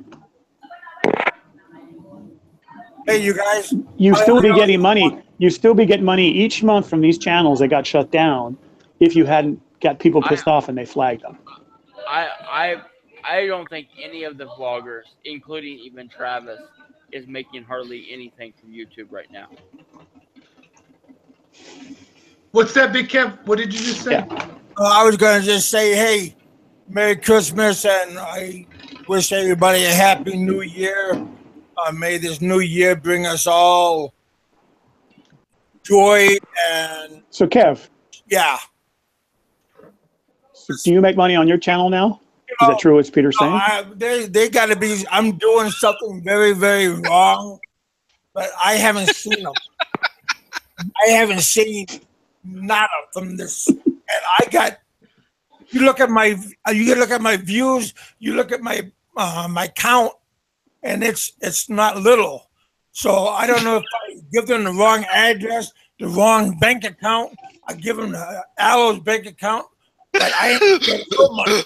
Hey, you guys. You I still be know getting money. You still be getting money each month from these channels that got shut down if you hadn't got people pissed off and they flagged them. I don't think any of the vloggers, including even Travis, is making hardly anything from YouTube right now. What's that, Big Kev? What did you just say? Yeah. I was going to just say, hey, Merry Christmas, and I wish everybody a Happy New Year. May this new year bring us all joy and So Kev, yeah. do you make money on your channel now? Is that true? What's Peter saying? They got to be. I'm doing something very, very wrong, but I haven't seen them. I haven't seen nada from this, and I got. You look at my views. You look at my my count, and it's not little. So I don't know if I give them the wrong address, the wrong bank account. I give them the Aloe's bank account, but I ain't getting no money.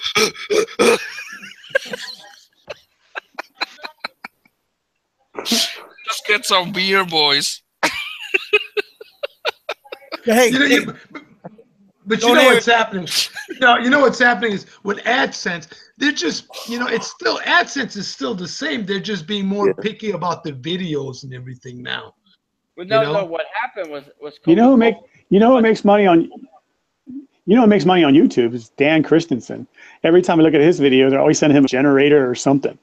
Just get some beer, boys. Hey, but you know what's happening? You know what's happening is with AdSense, they're just, it's still, AdSense is still the same. They're just being more picky about the videos and everything now. Well, no. What happened was what makes money on YouTube is Dan Christensen. Every time I look at his video, they're always sending him a generator or something.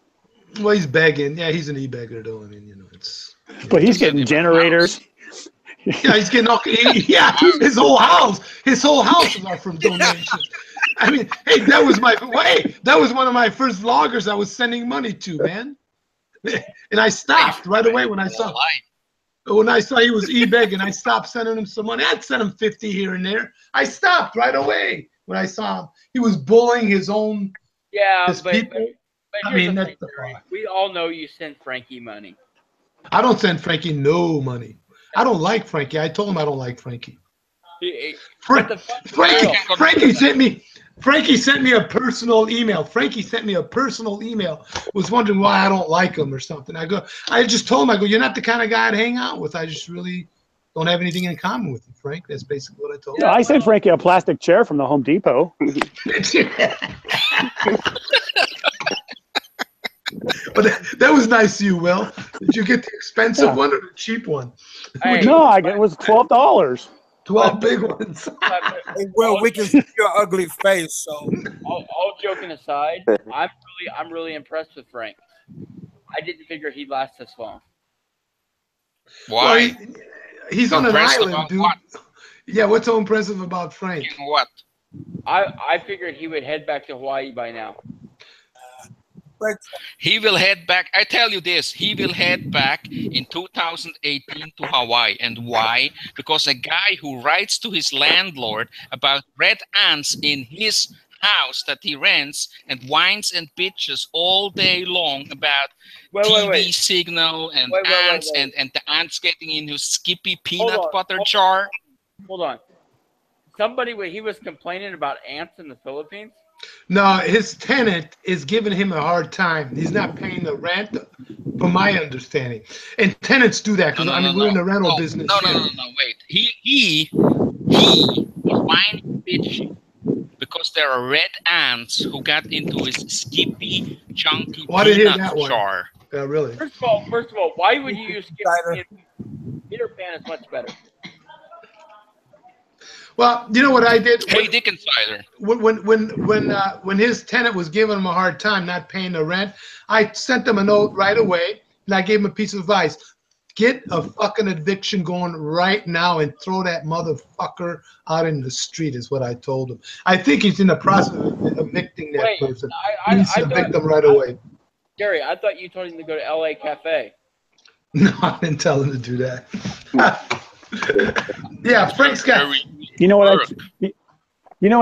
Well, he's begging. Yeah, he's an e-beggar though. I mean, it's. But he's getting generators. Yeah, he's getting all. His whole house are from donations. I mean, hey, that was one of my first vloggers I was sending money to, man. And I stopped right away when I saw he was e-begging. I stopped sending him some money. I'd send him 50 here and there. I stopped right away when I saw him. He was bullying his own. Yeah, but people. I mean, that's we all know you send Frankie money. I don't send Frankie no money. I don't like Frankie. I told him I don't like Frankie. Frankie sent me a personal email. Frankie sent me a personal email. Was wondering why I don't like him or something. I just told him, you're not the kind of guy I'd hang out with. I just really don't have anything in common with you, Frank. That's basically what I told him. I sent Frankie a plastic chair from the Home Depot. But that was nice of you, Will. Did you get the expensive one or the cheap one? Hey, no, it was $12. 12 big ones. Hey, Will, we can see your ugly face. So, all joking aside, I'm really impressed with Frank. I didn't figure he'd last this long. Why? Well, he's on an island, dude. What? Yeah, what's so impressive about Frank? What? I figured he would head back to Hawaii by now. He will head back. I tell you this, he will head back in 2018 to Hawaii. And why? Because a guy who writes to his landlord about red ants in his house that he rents and whines and bitches all day long about TV signal and ants and the ants getting in his Skippy peanut butter jar. Hold on. He was complaining about ants in the Philippines? No, his tenant is giving him a hard time. He's not paying the rent, from my understanding. And tenants do that because we're in the rental business. No, wait. He was whining bitching because there are red ants who got into his Skippy chunky peanut jar. Yeah, really. First of all, why would you use Skippy? Peter Pan is much better. Well, you know what I did? Hey, Dickensider. When his tenant was giving him a hard time not paying the rent, I sent him a note right away, and I gave him a piece of advice. Get a fucking eviction going right now and throw that motherfucker out in the street is what I told him. I think he's in the process of evicting that person. He needs to evict them right away. Gary, I thought you told him to go to LA Cafe. No, I didn't tell him to do that. Yeah, Frank's got... You know what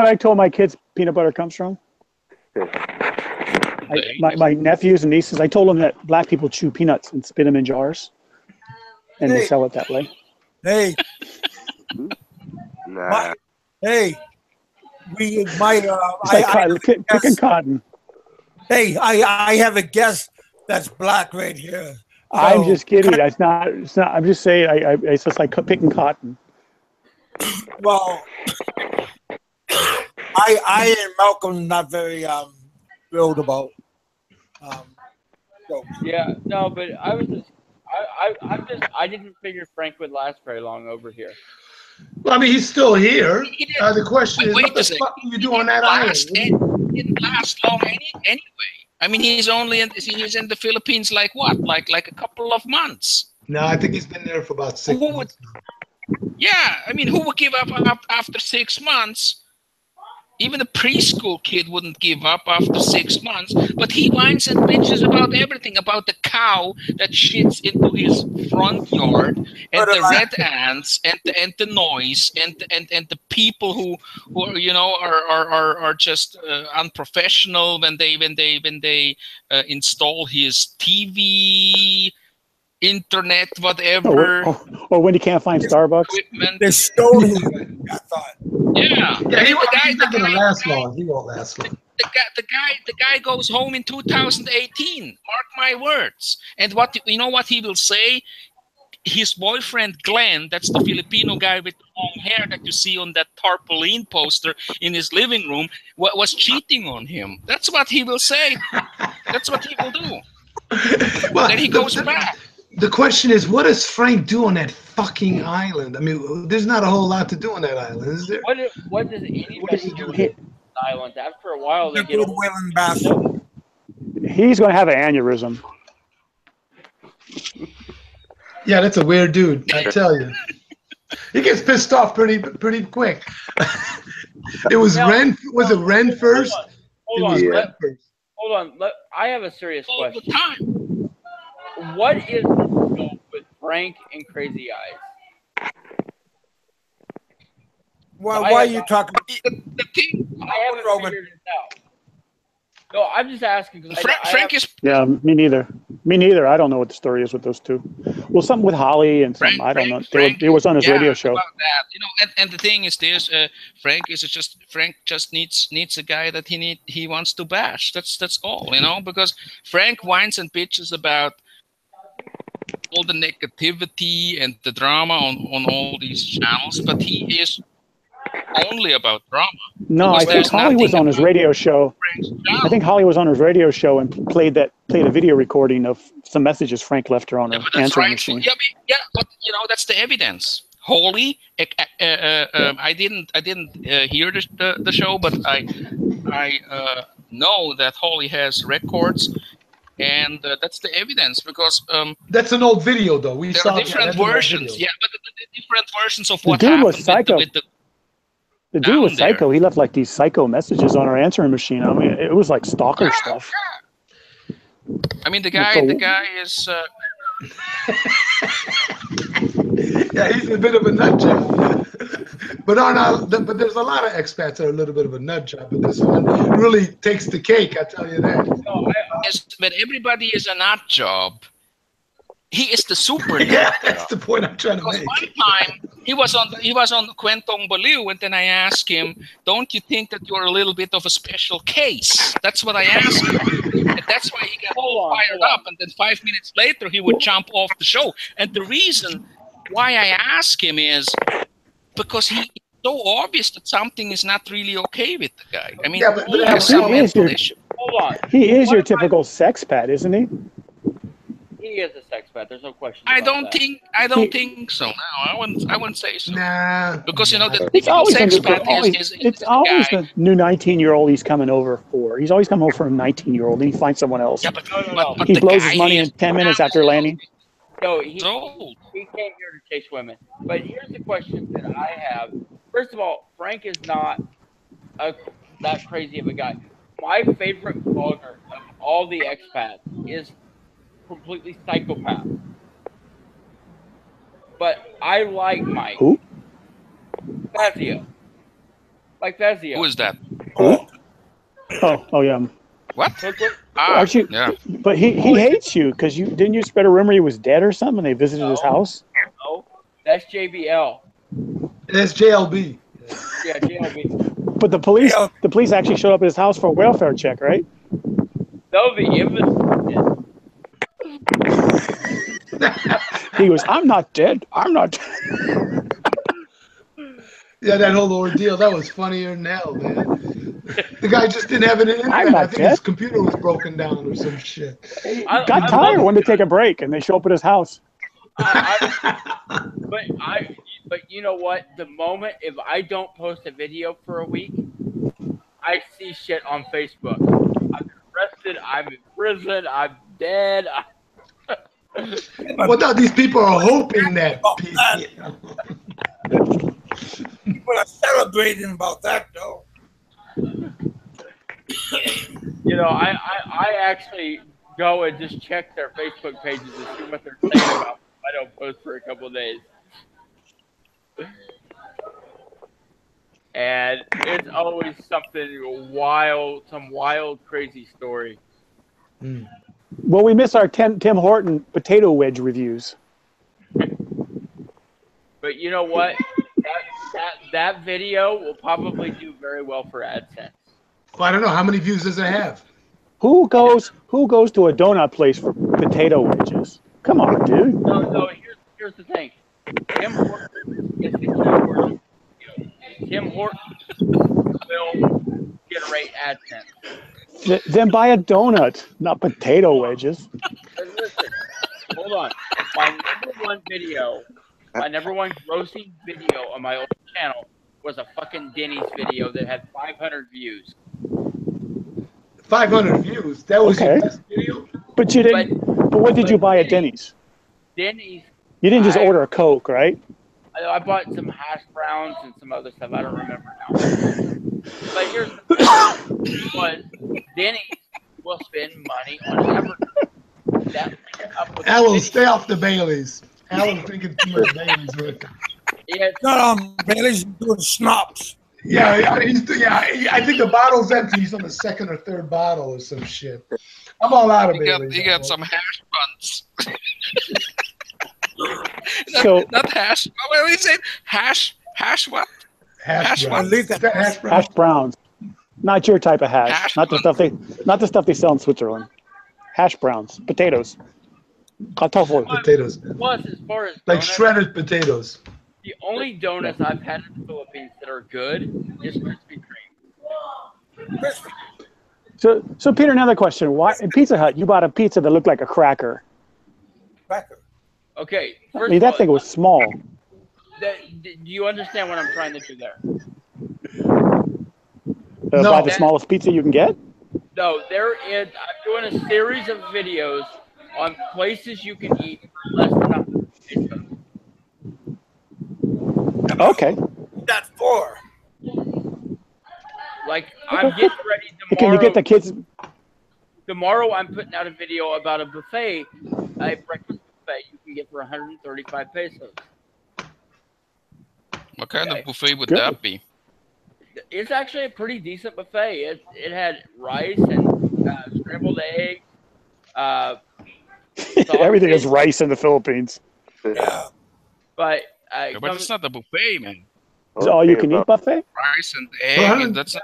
I told my kids peanut butter comes from? My nephews and nieces, I told them that black people chew peanuts and spit them in jars. And they sell it that way. Hey. Nah. Hey, we might. It's like picking cotton. Hey, I have a guest that's black right here. I'm just kidding. It's not. I'm just saying. It's just like picking cotton. Well, I and Malcolm not very thrilled about. Yeah, no, but I was just, I didn't figure Frank would last very long over here. Well, I mean, he's still here. The question is, what the fuck do you do on that island? It didn't last long anyway. I mean, he's in the Philippines like what? Like a couple of months. No, I think he's been there for about 6 months. Yeah, I mean, who would give up after 6 months? Even a preschool kid wouldn't give up after 6 months. But he whines and bitches about everything, about the cow that shits into his front yard, and the red ants, and the noise, and the people who are just unprofessional when they install his TV. Internet, whatever. Or when you can't find Starbucks. They stole him, I thought. Yeah. He's not going to last long. He won't last long. The guy goes home in 2018. Mark my words. And what he will say? His boyfriend Glenn, that's the Filipino guy with the long hair that you see on that tarpaulin poster in his living room, was cheating on him. That's what he will say. That's what he will do. Well, then he goes back. The question is, what does Frank do on that fucking island? I mean, there's not a whole lot to do on that island, is there? What does anybody do on the island? After a while, they get old. He's going to have an aneurysm. Yeah, that's a weird dude, I tell you. He gets pissed off pretty quick. It was Ren. Was it Ren first? Hold on. I have a serious question. What is the deal with Frank and Crazy Eyes? Well, why are you talking? I haven't figured it out. No, I'm just asking because Frank is. Yeah, me neither. Me neither. I don't know what the story is with those two. Well, something with Holly and something. I don't know. It was on his radio show. About that, and the thing is this: Frank just needs a guy that he wants to bash. That's all, because Frank whines and bitches about all the negativity and the drama on all these channels, but he is only about drama. No, I think Holly was on his radio show. I think Holly was on his radio show and played a video recording of some messages Frank left her on her answering machine. Yeah, but that's the evidence. Holly, I didn't hear the show, but I know that Holly has records. And that's the evidence because that's an old video, though. We there saw are different versions. Yeah, but the different versions of what the dude happened was psycho. The dude was psycho. He left like these psycho messages on our answering machine. I mean, it was like stalker stuff. I mean, the guy is. Yeah, he's a bit of a nut job. But there's a lot of expats that are a little bit of a nut job, but this one really takes the cake. I tell you that. But everybody is a nut job. He is the super nut Yeah, job. that's the point I'm trying to make. One time he was on Kwentong Baliw, and then I asked him, "Don't you think that you're a little bit of a special case?" That's what I asked him, and that's why he got all fired up. And then 5 minutes later, he would jump off the show. And the reason why I ask him is because it's so obvious that something is not really okay with the guy. I mean, he has some mental issue. Hold on. He is your typical sex pet, isn't he? He is a sex pet. There's no question. I don't think so. No, I wouldn't say so. Nah. Because the It's always sex the, pet it's always the new 19-year-old he's coming over for. He's always coming over for a 19-year-old, and he finds someone else. Yeah, but he blows his money in 10 minutes after landing. No, he came here to chase women. But here's the question that I have. First of all, Frank is not that crazy of a guy. My favorite vlogger of all the expats is completely psychopath. But I like Mike. Who? Fazio. Like Fazio. Who is that? Who? Oh yeah. What? Aren't you? Yeah. But he hates you because didn't you spread a rumor he was dead or something? And they visited his house. No, that's JBL. That's JLB. Yeah, JLB. But the police actually showed up at his house for a welfare check, right? No, the embassy. He goes, "I'm not dead. I'm not dead." Yeah, that whole ordeal, that was funnier than hell, man. The guy just didn't have an internet. not I think dead. his computer was broken down or some shit. He got tired, wanted to take a break, and they show up at his house. But you know what? The moment if I don't post a video for a week, I see shit on Facebook. I'm arrested. I'm in prison. I'm dead. Well, no, these people are hoping that. People are celebrating about that, though. You know, I actually go and just check their Facebook pages and see what they're saying about me if I don't post for a couple of days. And it's always something wild, some wild, crazy story. Well, we miss our Tim Horton potato wedge reviews. But you know what? That video will probably do very well for AdSense. Well, I don't know. How many views does it have? Who goes to a donut place for potato wedges? Come on, dude. No. Here's the thing. Tim Horton is the keyword. Tim Horton will generate AdSense. Then buy a donut, not potato wedges. Listen, hold on. My number one grossing video on my old channel was a fucking Denny's video that had 500 views. 500 views. That was your best video. But you didn't. But what did you buy at Denny's? Denny's. You didn't just order a Coke, right? I bought some hash browns and some other stuff. I don't remember now. But here's the thing: was Denny's will spend money on advertising. Alan, stay off the Baileys. Alan's drinking too much Baileys with him. Not on Baileys, he's doing schnapps. Yeah, I think the bottle's empty. He's on the second or third bottle or some shit. I'm all out of Baileys. You got some hash buns. not hash. What did he say? Hash what? Hash browns. Hash browns. Not your type of hash. Not the stuff they sell in Switzerland. Hash browns. Potatoes. Kartoffel. Potatoes. Plus, as far as like donuts, shredded potatoes. The only donuts I've had in the Philippines that are good is Krispy Kreme. So Peter, another question. Why in Pizza Hut you bought a pizza that looked like a cracker? Cracker. Okay. I mean, that thing was small. Do you understand what I'm trying to do there? Buy the smallest pizza you can get? No, I'm doing a series of videos on places you can eat for less than $100. Okay. That's for. Like, I'm getting ready tomorrow. Can you get the kids? Tomorrow, I'm putting out a video about a buffet, a breakfast buffet you can get for 135 pesos. What kind of buffet would that be? It's actually a pretty decent buffet. It had rice and scrambled eggs. Everything is rice in the Philippines. Yeah. But it's not a buffet, man. It's all you can eat buffet? Rice and egg. That's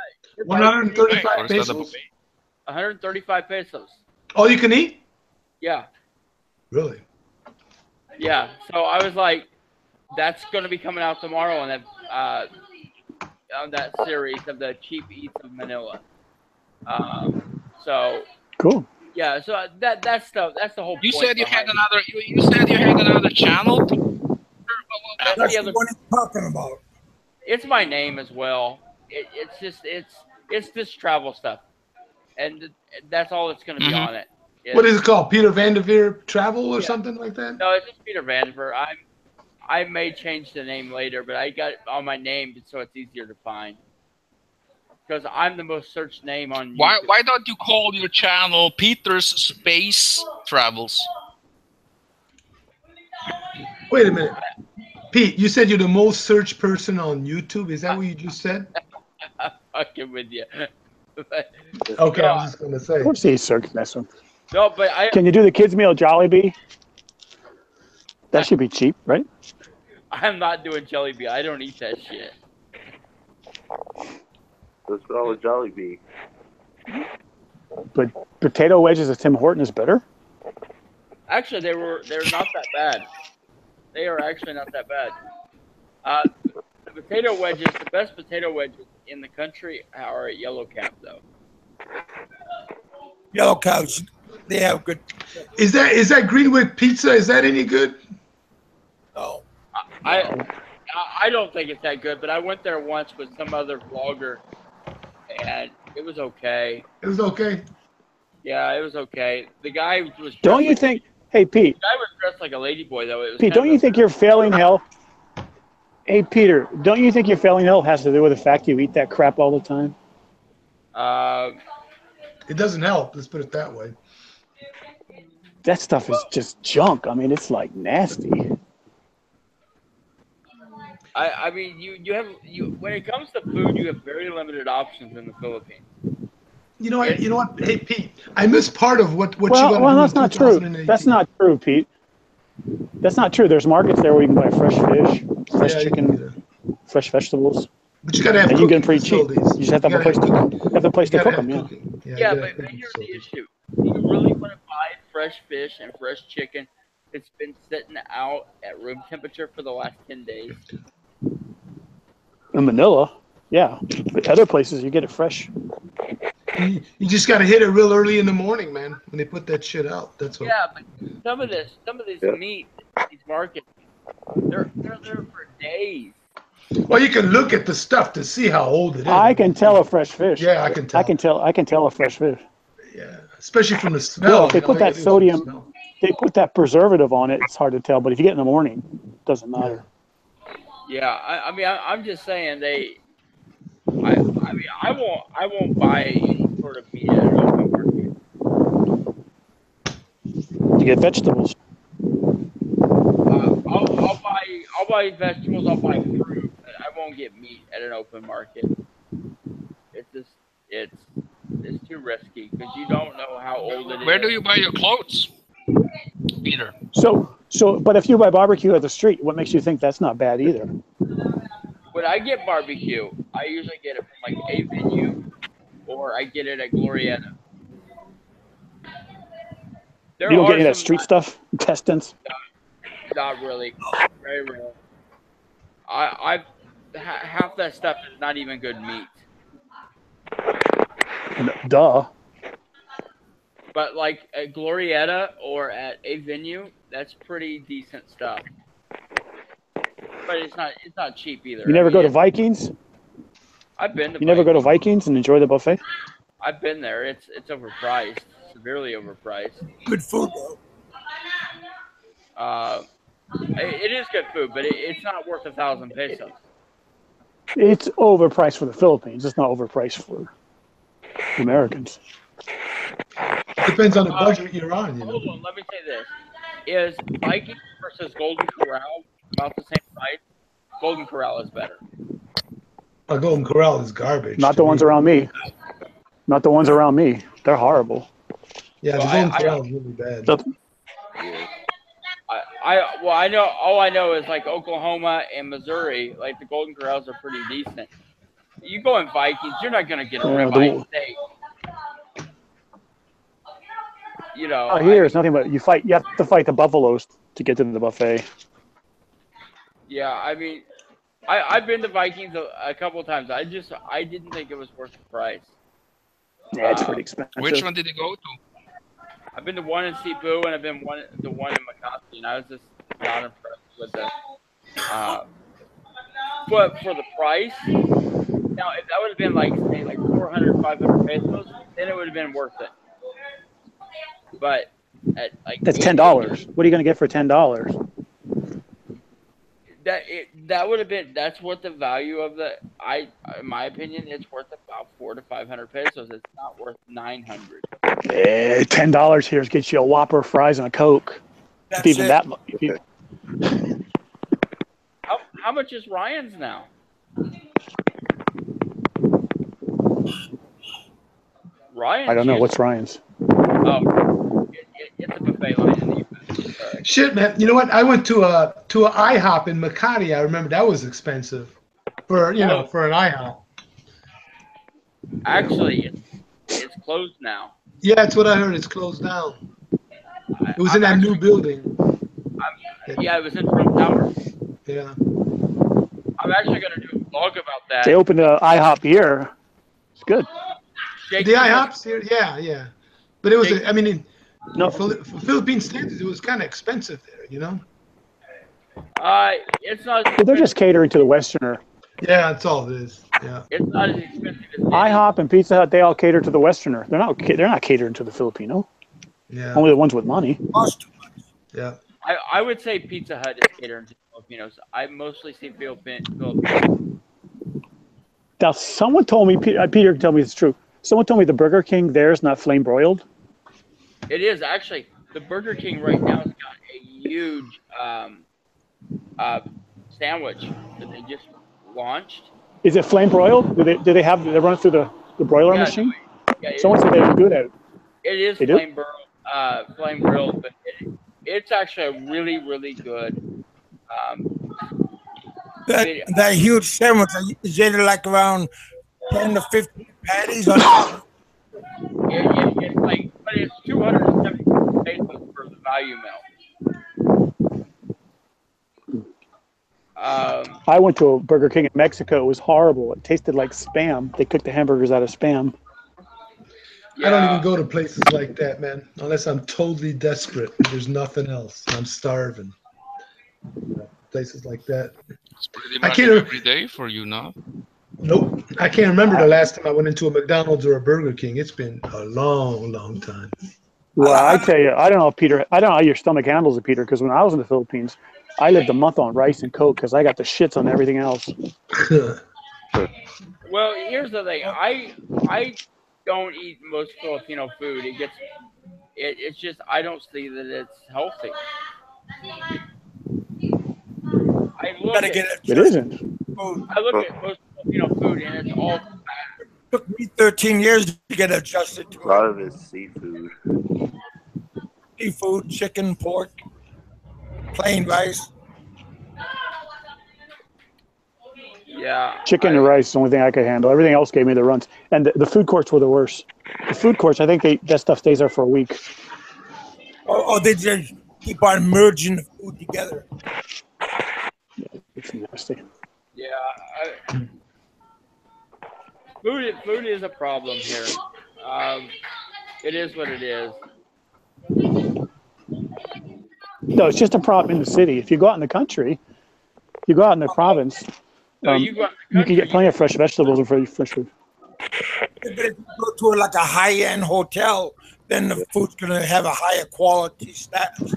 135 pesos. 135 pesos. All you can eat? Yeah. Really? Yeah. So I was like, that's going to be coming out tomorrow on that series of the cheap eats of Manila. So cool. Yeah. So that's the whole. You point said you had another. You said you had another channel. That's the one he's talking about. It's my name as well. It's this travel stuff, and that's all that's going to be on it. What is it called? Peter Vanderveer Travel or something like that? No, it's just Peter Vanderveer. I may change the name later, but I got it on my name so it's easier to find. Because I'm the most searched name on YouTube. Why don't you call your channel Peter's Space Travels? Wait a minute. Pete, you said you're the most searched person on YouTube. Is that what you just said? I'm fucking with you. Okay, I was just going to say. Of course he's searching this one. No, but Can you do the kids' meal Jollibee? That should be cheap, right? I'm not doing Jollibee. I don't eat that shit. What's wrong with Jollibee? But potato wedges at Tim Horton is better. Actually, they're not that bad. They are actually not that bad. The potato wedges, the best potato wedges in the country are at Yellow Cab, though. Yellow Cows, they have good. Is that Greenwood pizza? Is that any good? Oh, I don't think it's that good, but I went there once with some other vlogger, and it was okay. It was okay. Yeah, it was okay. The guy was. Don't you think? Hey, Pete. The guy was dressed like a ladyboy, though. It was Pete, don't you think you're failing hell? Hey, Peter, don't you think your failing hell has to do with the fact you eat that crap all the time? It doesn't help. Let's put it that way. That stuff is just junk. I mean, it's like nasty. I mean, you have when it comes to food, you have very limited options in the Philippines. You know what? You know what? Hey, Pete, I missed part of what you got to do. Well, that's not true. That's not true, Pete. That's not true. There's markets there where you can buy fresh fish, fresh chicken, fresh vegetables. But you gotta have. And you can pretty cheap. facilities. You just have to have a place to cook them. Yeah. Yeah, but here's the issue: you really want to buy fresh fish and fresh chicken that's been sitting out at room temperature for the last 10 days. In Manila, yeah. But other places, you get it fresh. You just got to hit it real early in the morning, man. When they put that shit out, that's what. Yeah, but some of this meat, these markets, they're there for days. Well, you can look at the stuff to see how old it is. I can tell a fresh fish. Yeah, I can tell. I can tell a fresh fish. Yeah, especially from the smell. Well, if they put that sodium, they put that preservative on it. It's hard to tell. But if you get it in the morning, it doesn't matter. Yeah, I mean, I'm just saying I mean, I won't buy any sort of meat at an open market. You get vegetables. I'll buy vegetables. I'll buy fruit. I won't get meat at an open market. It's too risky because you don't know how old it is. Where do you buy your clothes, Peter? But if you buy barbecue at the street, what makes you think that's not bad either? When I get barbecue, I usually get it from like a venue, or I get it at Glorietta. You don't get any of that street stuff, intestines? Not really. Very rare. Half that stuff is not even good meat. Duh. But like at Glorietta or at a venue, that's pretty decent stuff. But it's not cheap either. You never go to Vikings? I've been to. You never go to Vikings and enjoy the buffet? I've been there. It's overpriced, severely overpriced. good food, though. It is good food, but it's not worth 1,000 pesos. It's overpriced for the Philippines. It's not overpriced for Americans. Depends on the budget you're on. You know? Hold on, let me say this: is Vikings versus Golden Corral about the same price? Golden Corral is better. A Golden Corral is garbage. Not the ones around me. Not the ones around me. They're horrible. Yeah, the Golden Corral is really bad. I know. All I know is like Oklahoma and Missouri. Like the Golden Corrals are pretty decent. You go in Vikings, you're not gonna get a ribeye steak. You know. Here it's nothing but you have to fight the buffaloes to get to the buffet. Yeah, I mean, I've been to Vikings a couple of times. I didn't think it was worth the price. Yeah, it's pretty expensive. Which one did you go to? I've been to one in Cebu and I've been to one in Makati, and I was just not impressed with the. But for the price, now if that would have been like say like 400, 500 pesos, then it would have been worth it. But at like that's $10. What are you going to get for $10? That would have been. That's what the value of the. In my opinion, it's worth about 400 to 500 pesos. It's not worth 900. $10 here gets you a Whopper, fries, and a Coke. That's Even it. that. How much is Ryan's now? Ryan's. I don't know. What's Ryan's? Oh, it's a buffet line in the US. Shit, man. You know what? I went to a IHOP in Makati. I remember that was expensive for for an IHOP. Actually, it's closed now. Yeah, that's what I heard. It's closed down. It was in that new building. Yeah, it was in Trump Tower. Yeah. I'm actually going to do a vlog about that. They opened a IHOP here. It's good. The IHOPs here, yeah. But it was, I mean, No. for Philippine standards, it was kind of expensive there, you know? It's not. Well, they're just catering to the Westerner. Yeah, that's all it is. Yeah. It's not as expensive as IHOP and Pizza Hut, they all cater to the Westerner. They're not catering to the Filipino. Yeah. Only the ones with money. Yeah. I would say Pizza Hut is catering to Filipinos. I mostly see Filipinos. Now, someone told me, Peter can tell me it's true. Someone told me the Burger King there is not flame broiled. It is actually. The Burger King right now has got a huge sandwich that they just launched. Is it flame broiled? Do they run it through the broiler machine? Yeah, Someone said they were good at it. It is flame grilled, but it's actually really, really good. That huge sandwich, is it like around 10 to 15 patties on it? It's like, but it's 270 pesos for the value meal. I went to a Burger King in Mexico. It was horrible. It tasted like Spam. They cooked the hamburgers out of Spam. I don't even go to places like that, man, unless I'm totally desperate. There's nothing else. I'm starving. Places like that. It's pretty much every day for you now. Nope. I can't remember the last time I went into a McDonald's or a Burger King. It's been a long, long time. Well, I tell you, I don't know, Peter. I don't know how your stomach handles it, Peter, because when I was in the Philippines, I lived a month on rice and Coke because I got the shits on everything else. Well, here's the thing. I don't eat most Filipino food. It's just I don't see that it's healthy. It isn't. I look at most Filipino food and it's all fat. It took me 13 years to get adjusted to it. A lot of it's seafood. Seafood, chicken, pork, plain rice. Yeah. Chicken and rice is the only thing I could handle. Everything else gave me the runs. And the food courts were the worst. The food courts, I think that stuff stays there for a week. Oh, they just keep on merging the food together. Yeah, it's nasty. Yeah. Food is a problem here. It is what it is. No, it's just a problem in the city. If you go out in the country, you go out in the province, you can get plenty of fresh vegetables and fresh food. If you go to like a high-end hotel, then the food's going to have a higher quality status.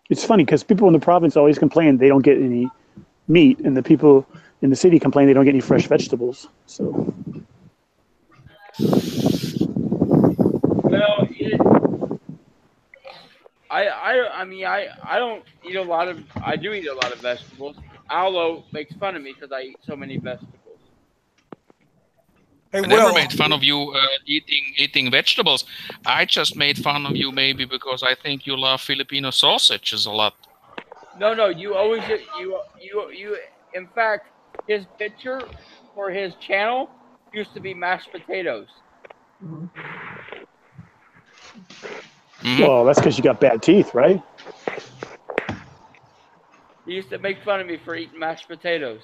It's funny because people in the province always complain they don't get any meat, and the people in the city complain they don't get any fresh vegetables. So. Well, I mean, I don't eat a lot of. I do eat a lot of vegetables. Allo makes fun of me because I eat so many vegetables. Hey, I never made fun of you eating vegetables. I just made fun of you maybe because I think you love Filipino sausages a lot. No, you always you. In fact, his picture for his channel used to be mashed potatoes. Mm-hmm. Well, that's because you got bad teeth, right? He used to make fun of me for eating mashed potatoes.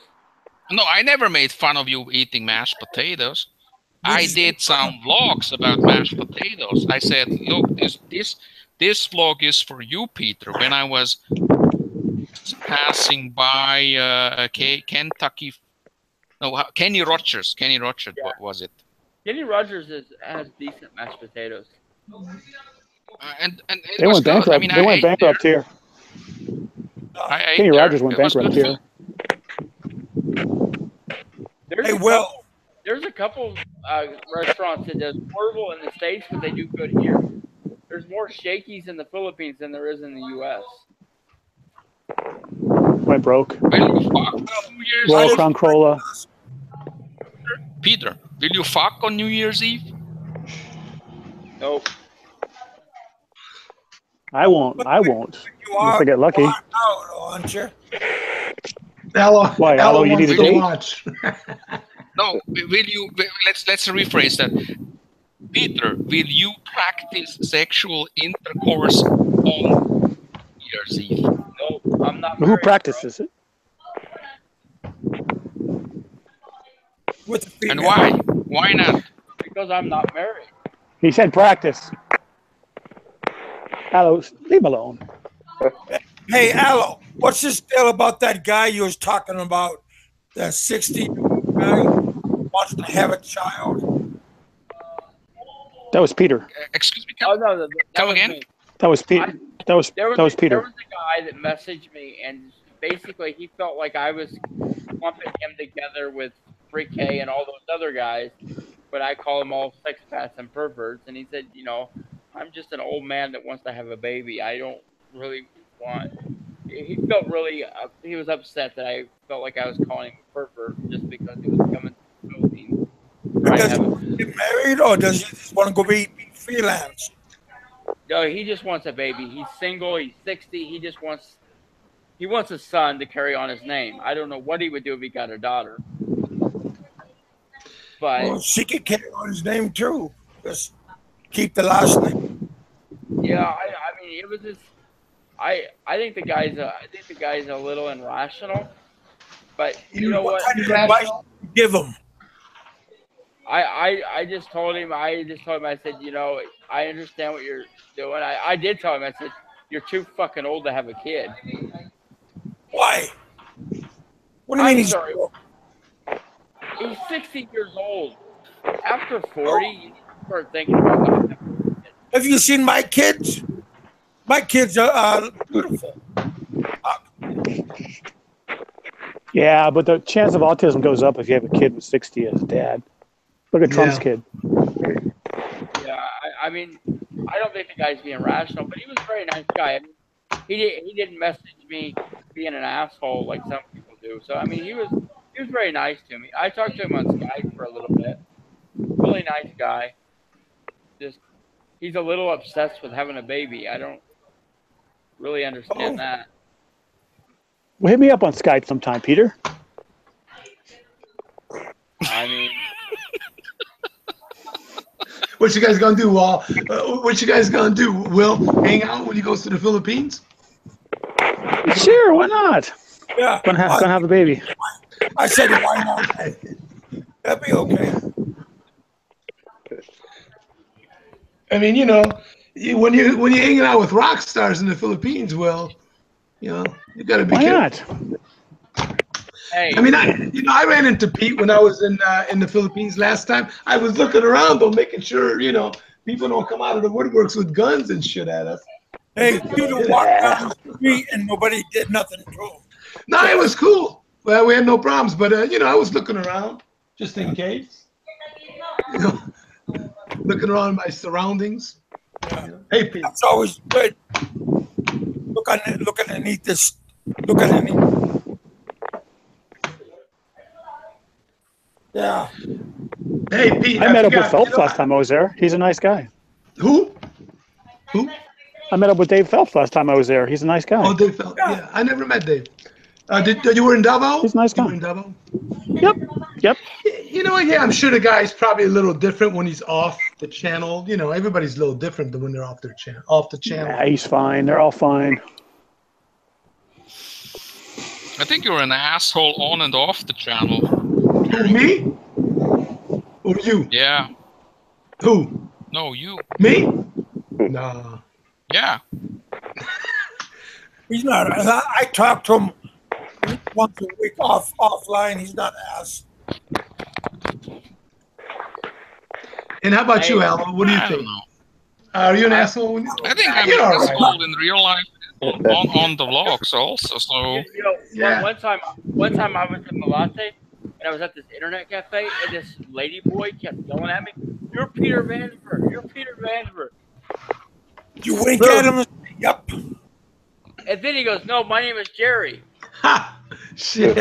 No, I never made fun of you eating mashed potatoes. I did some vlogs about mashed potatoes. I said, look, this vlog is for you, Peter. When I was passing by Kentucky, no, Kenny Rogers. What was it? Kenny Rogers has decent mashed potatoes. And they went bankrupt. I mean, they went bankrupt here. Kenny Rogers went bankrupt here. There's a couple restaurants that does horrible in the States, but they do good here. There's more Shakey's in the Philippines than there is in the U.S. Went broke. Royal Crown Cola. Peter, will you fuck on New Year's Eve? Nope. I won't. Unless I get lucky. Aren't you? Allo, Why, Allo, you need to go date? watch. No, will you? Let's rephrase that. Peter, will you practice sexual intercourse on New Year's Eve? No, I'm not Who married, practices it? With the And female. why? Why not? because I'm not married. He said practice. Hello, leave him alone. Hey, Aloe, what's this deal about that guy you was talking about? The 60 guy wants to have a child. That was Peter. Excuse me. Oh no, that Come was again? me. That was Peter. That was There Peter. was a guy that messaged me, and basically he felt like I was lumping him together with Freak K and all those other guys, but I call them all sex pats and perverts. And he said, you know, I'm just an old man that wants to have a baby. I don't really want. He felt really. He was upset that I felt like I was calling him a pervert just because he was coming to the Philippines. Because he wants to get married, or does he just want to go be freelance? No, he just wants a baby. He's single. He's 60. He wants a son to carry on his name. I don't know what he would do if he got a daughter. But well, she could carry on his name too. Just keep the last name. Yeah, I mean, it was just. I think the guy's a little irrational. But you know what? Kind of advice you give him? I just told him. I said, you know, I understand what you're doing. I did tell him. I said, you're too fucking old to have a kid. Why? What do you mean he's sorry? He's 60 years old. After 40, you need to start thinking about that. Have you seen my kids? My kids are beautiful. Yeah, but the chance of autism goes up if you have a kid with 60 as a dad. Look at Trump's kid. Yeah, I mean, I don't think the guy's being rational, but he was a very nice guy. I mean, he didn't message me being an asshole like some people do. So I mean, he was very nice to me. I talked to him on Skype for a little bit. Really nice guy. Just he's a little obsessed with having a baby. I don't really understand that. Well, hit me up on Skype sometime, Peter. I mean, what you guys gonna do, Wall? What you guys gonna do? Will hang out when he goes to the Philippines? Sure, why not? Yeah, gonna have a baby. I said, why not? That'd be okay. I mean, you know, when you're hanging out with rock stars in the Philippines, well, you know, you got to be careful. Why not? Hey. I mean, I ran into Pete when I was in the Philippines last time. I was looking around though, making sure, you know, people don't come out of the woodworks with guns and shit at us. Hey, Peter walked down the street and nobody did nothing to him. No, it was cool. Well, we had no problems, but you know, I was looking around just in case. You know, looking around my surroundings. Yeah. Hey, Pete. That's always good. Look underneath this. Look underneath. Yeah. Hey, Pete. I met up with Phelps last time I was there. He's a nice guy. Who? I met up with Dave Phelps last time I was there. He's a nice guy. Oh, Dave Phelps. Yeah, I never met Dave. Did you were in Davao? He's a nice guy. You were in Davao? Yep. You know, yeah, I'm sure the guy's probably a little different when he's off the channel. You know, everybody's a little different than when they're off the channel. Yeah, he's fine. They're all fine. I think you're an asshole on and off the channel. Who, me? Or you? Yeah. Who? No, you. Me? Nah. Yeah. He's not. I talk to him once a week offline. He's not an ass. And how about you, Alan? What do you think? Are you an asshole? I think I'm an asshole in real life on the vlogs also. So you know, one time I was in Malate and I was at this internet cafe and this lady boy kept yelling at me, "You're Peter Vansberg. You're Peter Vansberg." You wink at him. Yep. And then he goes, "No, my name is Jerry." Ha! Shit.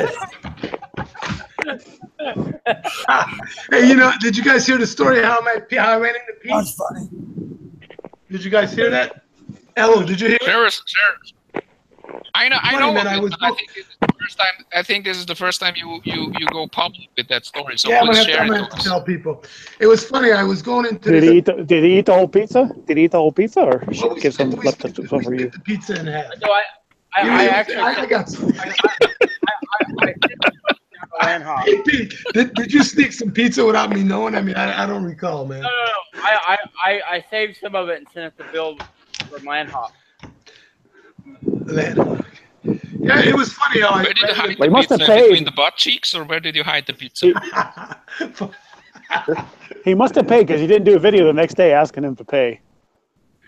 Hey, you know, did you guys hear the story how I ran into Pete? That's funny. Did you guys hear that? Elo, did you hear it? share. I know, Funny, man, of I it, was but I think this is the first time. I think this is the first time you go public with that story. So yeah, please share I'm it gonna to have to us. tell people. It was funny. I was going into Did this. he eat? Did he eat the whole pizza? Did he eat the whole pizza, or Well, give some left some we for you? split the pizza in half. No, I actually I got some. I sent the land hop. Hey, Pete, did you sneak some pizza without me knowing? I mean, I don't recall, man. No. I saved some of it and sent it to Bill from land hop. Yeah, it was funny how Where did you hide Well, the he must have pizza? Between paid. the butt cheeks, or where did you hide the pizza? He must have paid because he didn't do a video the next day asking him to pay.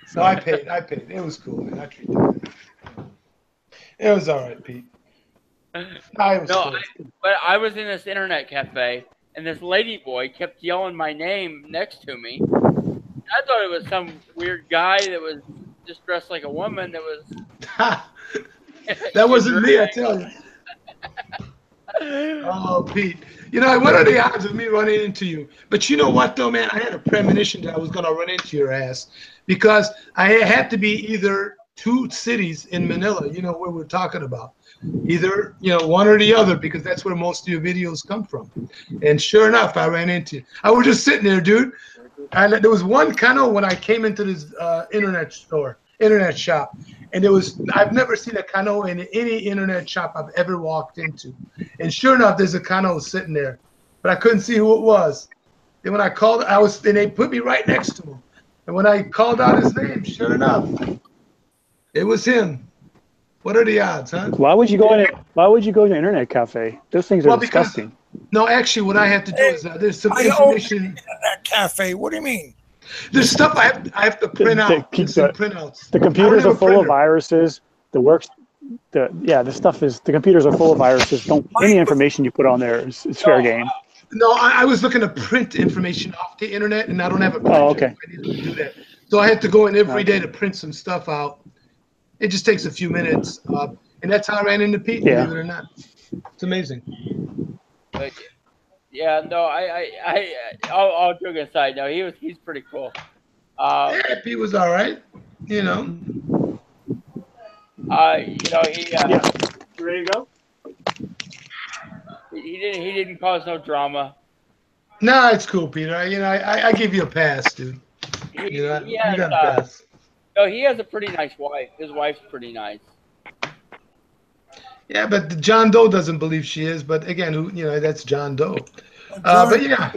So I paid. It was cool, man. I treated it. It was all right, Pete. No, it was cool. But I was in this internet cafe, and this lady boy kept yelling my name next to me. I thought it was some weird guy that was just dressed like a woman that was. That wasn't me, I tell you. Oh, Pete. You know, what are the odds of me running into you? But you know what, though, man? I had a premonition that I was going to run into your ass because I had to be either two cities in Manila, you know, where we're talking about. Either, you know, one or the other, because that's where most of your videos come from. And sure enough, I ran into you. I was just sitting there, dude. And there was one cano when I came into this internet shop. And I've never seen a cano in any internet shop I've ever walked into. And sure enough, there's a cano sitting there, but I couldn't see who it was. And when I called, and they put me right next to him. And when I called out his name, sure enough, it was him. What are the odds, huh? Why would you go in? Why would you go to an internet cafe? Those things are disgusting. No, actually, what I have to do is there's some I information. That cafe. What do you mean? There's stuff I have to print out. There's some printouts. The computers are full of viruses. The computers are full of viruses. Any information you put on there is fair game. No, I was looking to print information off the internet, and I don't have a printer. Oh, okay. I needed to do that. So I had to go in every day to print some stuff out. It just takes a few minutes. And that's how I ran into Pete, believe it or not. It's amazing. But, yeah, no, all joking aside, no, he's pretty cool. Yeah, Pete was all right, you know. You know, You ready to go? He didn't cause no drama. Nah, it's cool, Peter. You know, I give you a pass, dude. You got a pass. No, he has a pretty nice wife. His wife's pretty nice. Yeah, but John Doe doesn't believe she is. But again, that's John Doe. But yeah.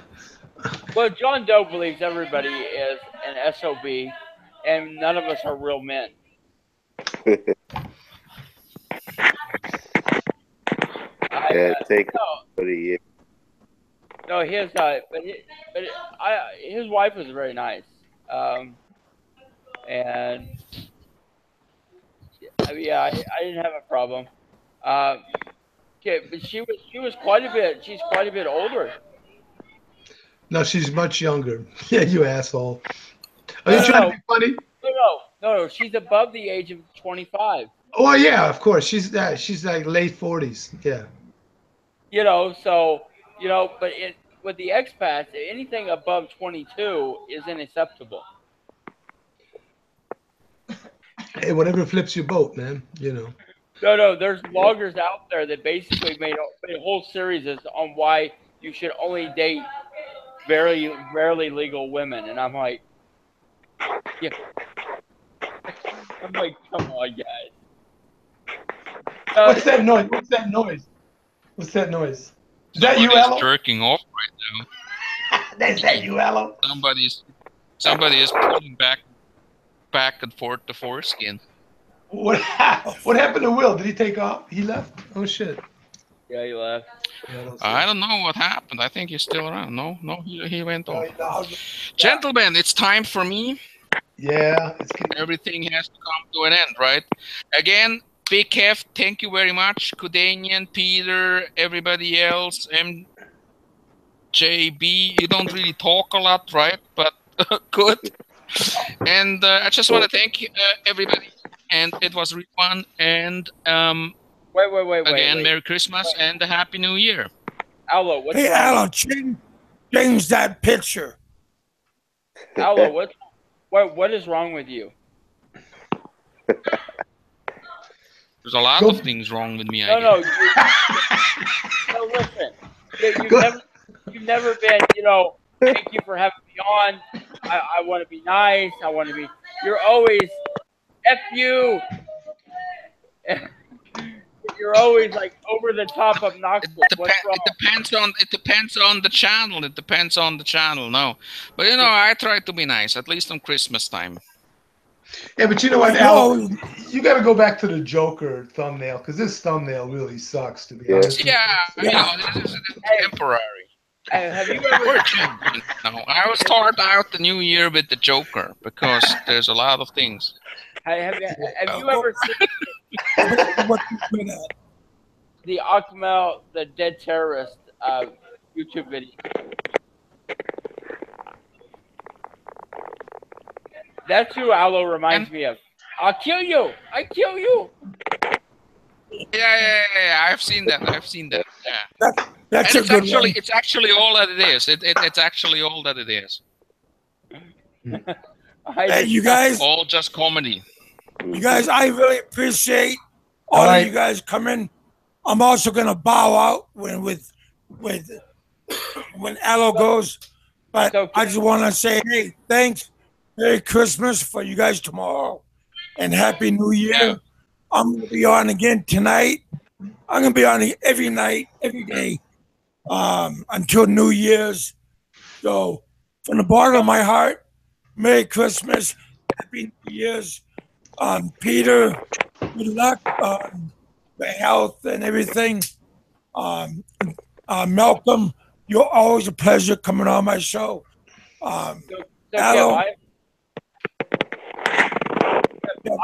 Well, John Doe believes everybody is an SOB, and none of us are real men. Take for the year. No, his wife was very nice, and yeah, I didn't have a problem. Okay, but she was quite a bit. She's quite a bit older. No, she's much younger. Yeah, you asshole. Are you trying to be funny? No. She's above the age of 25. Oh yeah, of course. She's like late 40s. Yeah. You know, but with the expats, anything above 22 is unacceptable. Hey, whatever flips your boat, man. You know. No. There's bloggers out there that basically made a whole series on why you should only date very rarely legal women, and I'm like, yeah. I'm like, come on, guys. What's that noise? What's that noise? Is that you, Elo? Jerking off right now. Is that you, Elo? Somebody is pulling back and forth the foreskin. What happened to Will? Did he take off? He left? Oh shit. Yeah, he left. I don't know what happened. I think he's still around. No, he went off. Gentlemen, it's time for me. Yeah. Everything has to come to an end, right? Again, Big Kev, thank you very much. Kudanian, Peter, everybody else, MJB. You don't really talk a lot, right? But good. And I just want to thank everybody. And it was really fun. And wait. Again, Merry Christmas and a Happy New Year. Allo, what's hey, wrong? Allo, change that picture. Allo, what is wrong with you? There's a lot Go- of things wrong with me. No, I no, guess. no. Listen, you've Go- never been. Thank you for having me on. I want to be nice. I want to be. You're always f you. You're always like over the top obnoxious. What's wrong? It depends on the channel. It depends on the channel. No, but I try to be nice, at least on Christmas time. Yeah, but you know what, Al? You got to go back to the Joker thumbnail because this thumbnail really sucks, to be honest. Yeah, this is temporary. Have you ever? I will start out the new year with the Joker because there's a lot of things. Have you ever seen the Akmal, the dead terrorist YouTube video? That's who Aloe reminds me of. I'll kill you. I kill you. Yeah. I've seen that. Yeah. That's And a good one. it's actually all that it is. It's actually all that it is. Hey, you guys. All just comedy. You guys, I really appreciate all of you guys coming. I'm also gonna bow out when Aloe goes, but I just want to say, hey, thanks, Merry Christmas for you guys tomorrow, and Happy New Year. Yeah. I'm gonna be on again tonight. I'm gonna be on every night, every day, until New Year's. So, from the bottom of my heart, Merry Christmas, Happy New Year's. Peter, good luck, the health and everything. Malcolm, you're always a pleasure coming on my show. Aloe, I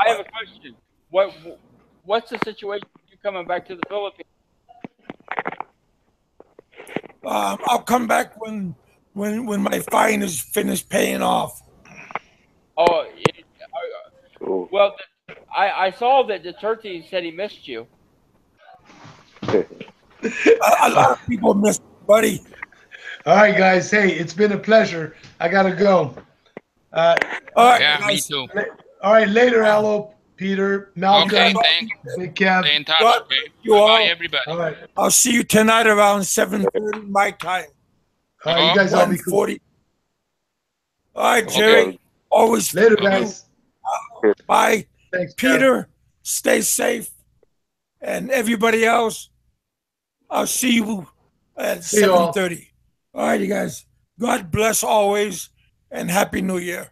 have a question. What's the situation with you coming back to the Philippines? I'll come back when my fine is finished paying off. Oh, well, I saw that Dietary said he missed you. A lot of people miss me, buddy. All right, guys. Hey, it's been a pleasure. I gotta go. All right, Yeah, guys. me too. All right, later, Aloe, Peter, Malcolm, Okay, thanks. Big Kev. Stay in touch. God, Okay. you all. Bye, everybody. All right, I'll see you tonight around 7:30 my time. all right, you guys all be cool. 1:40. All right, Jerry. Okay. Always Later, thank you. guys. Bye. Thanks, Kev. Peter, stay safe. And everybody else, I'll see you at See you all. 7:30. All right, you guys. God bless always and Happy New Year.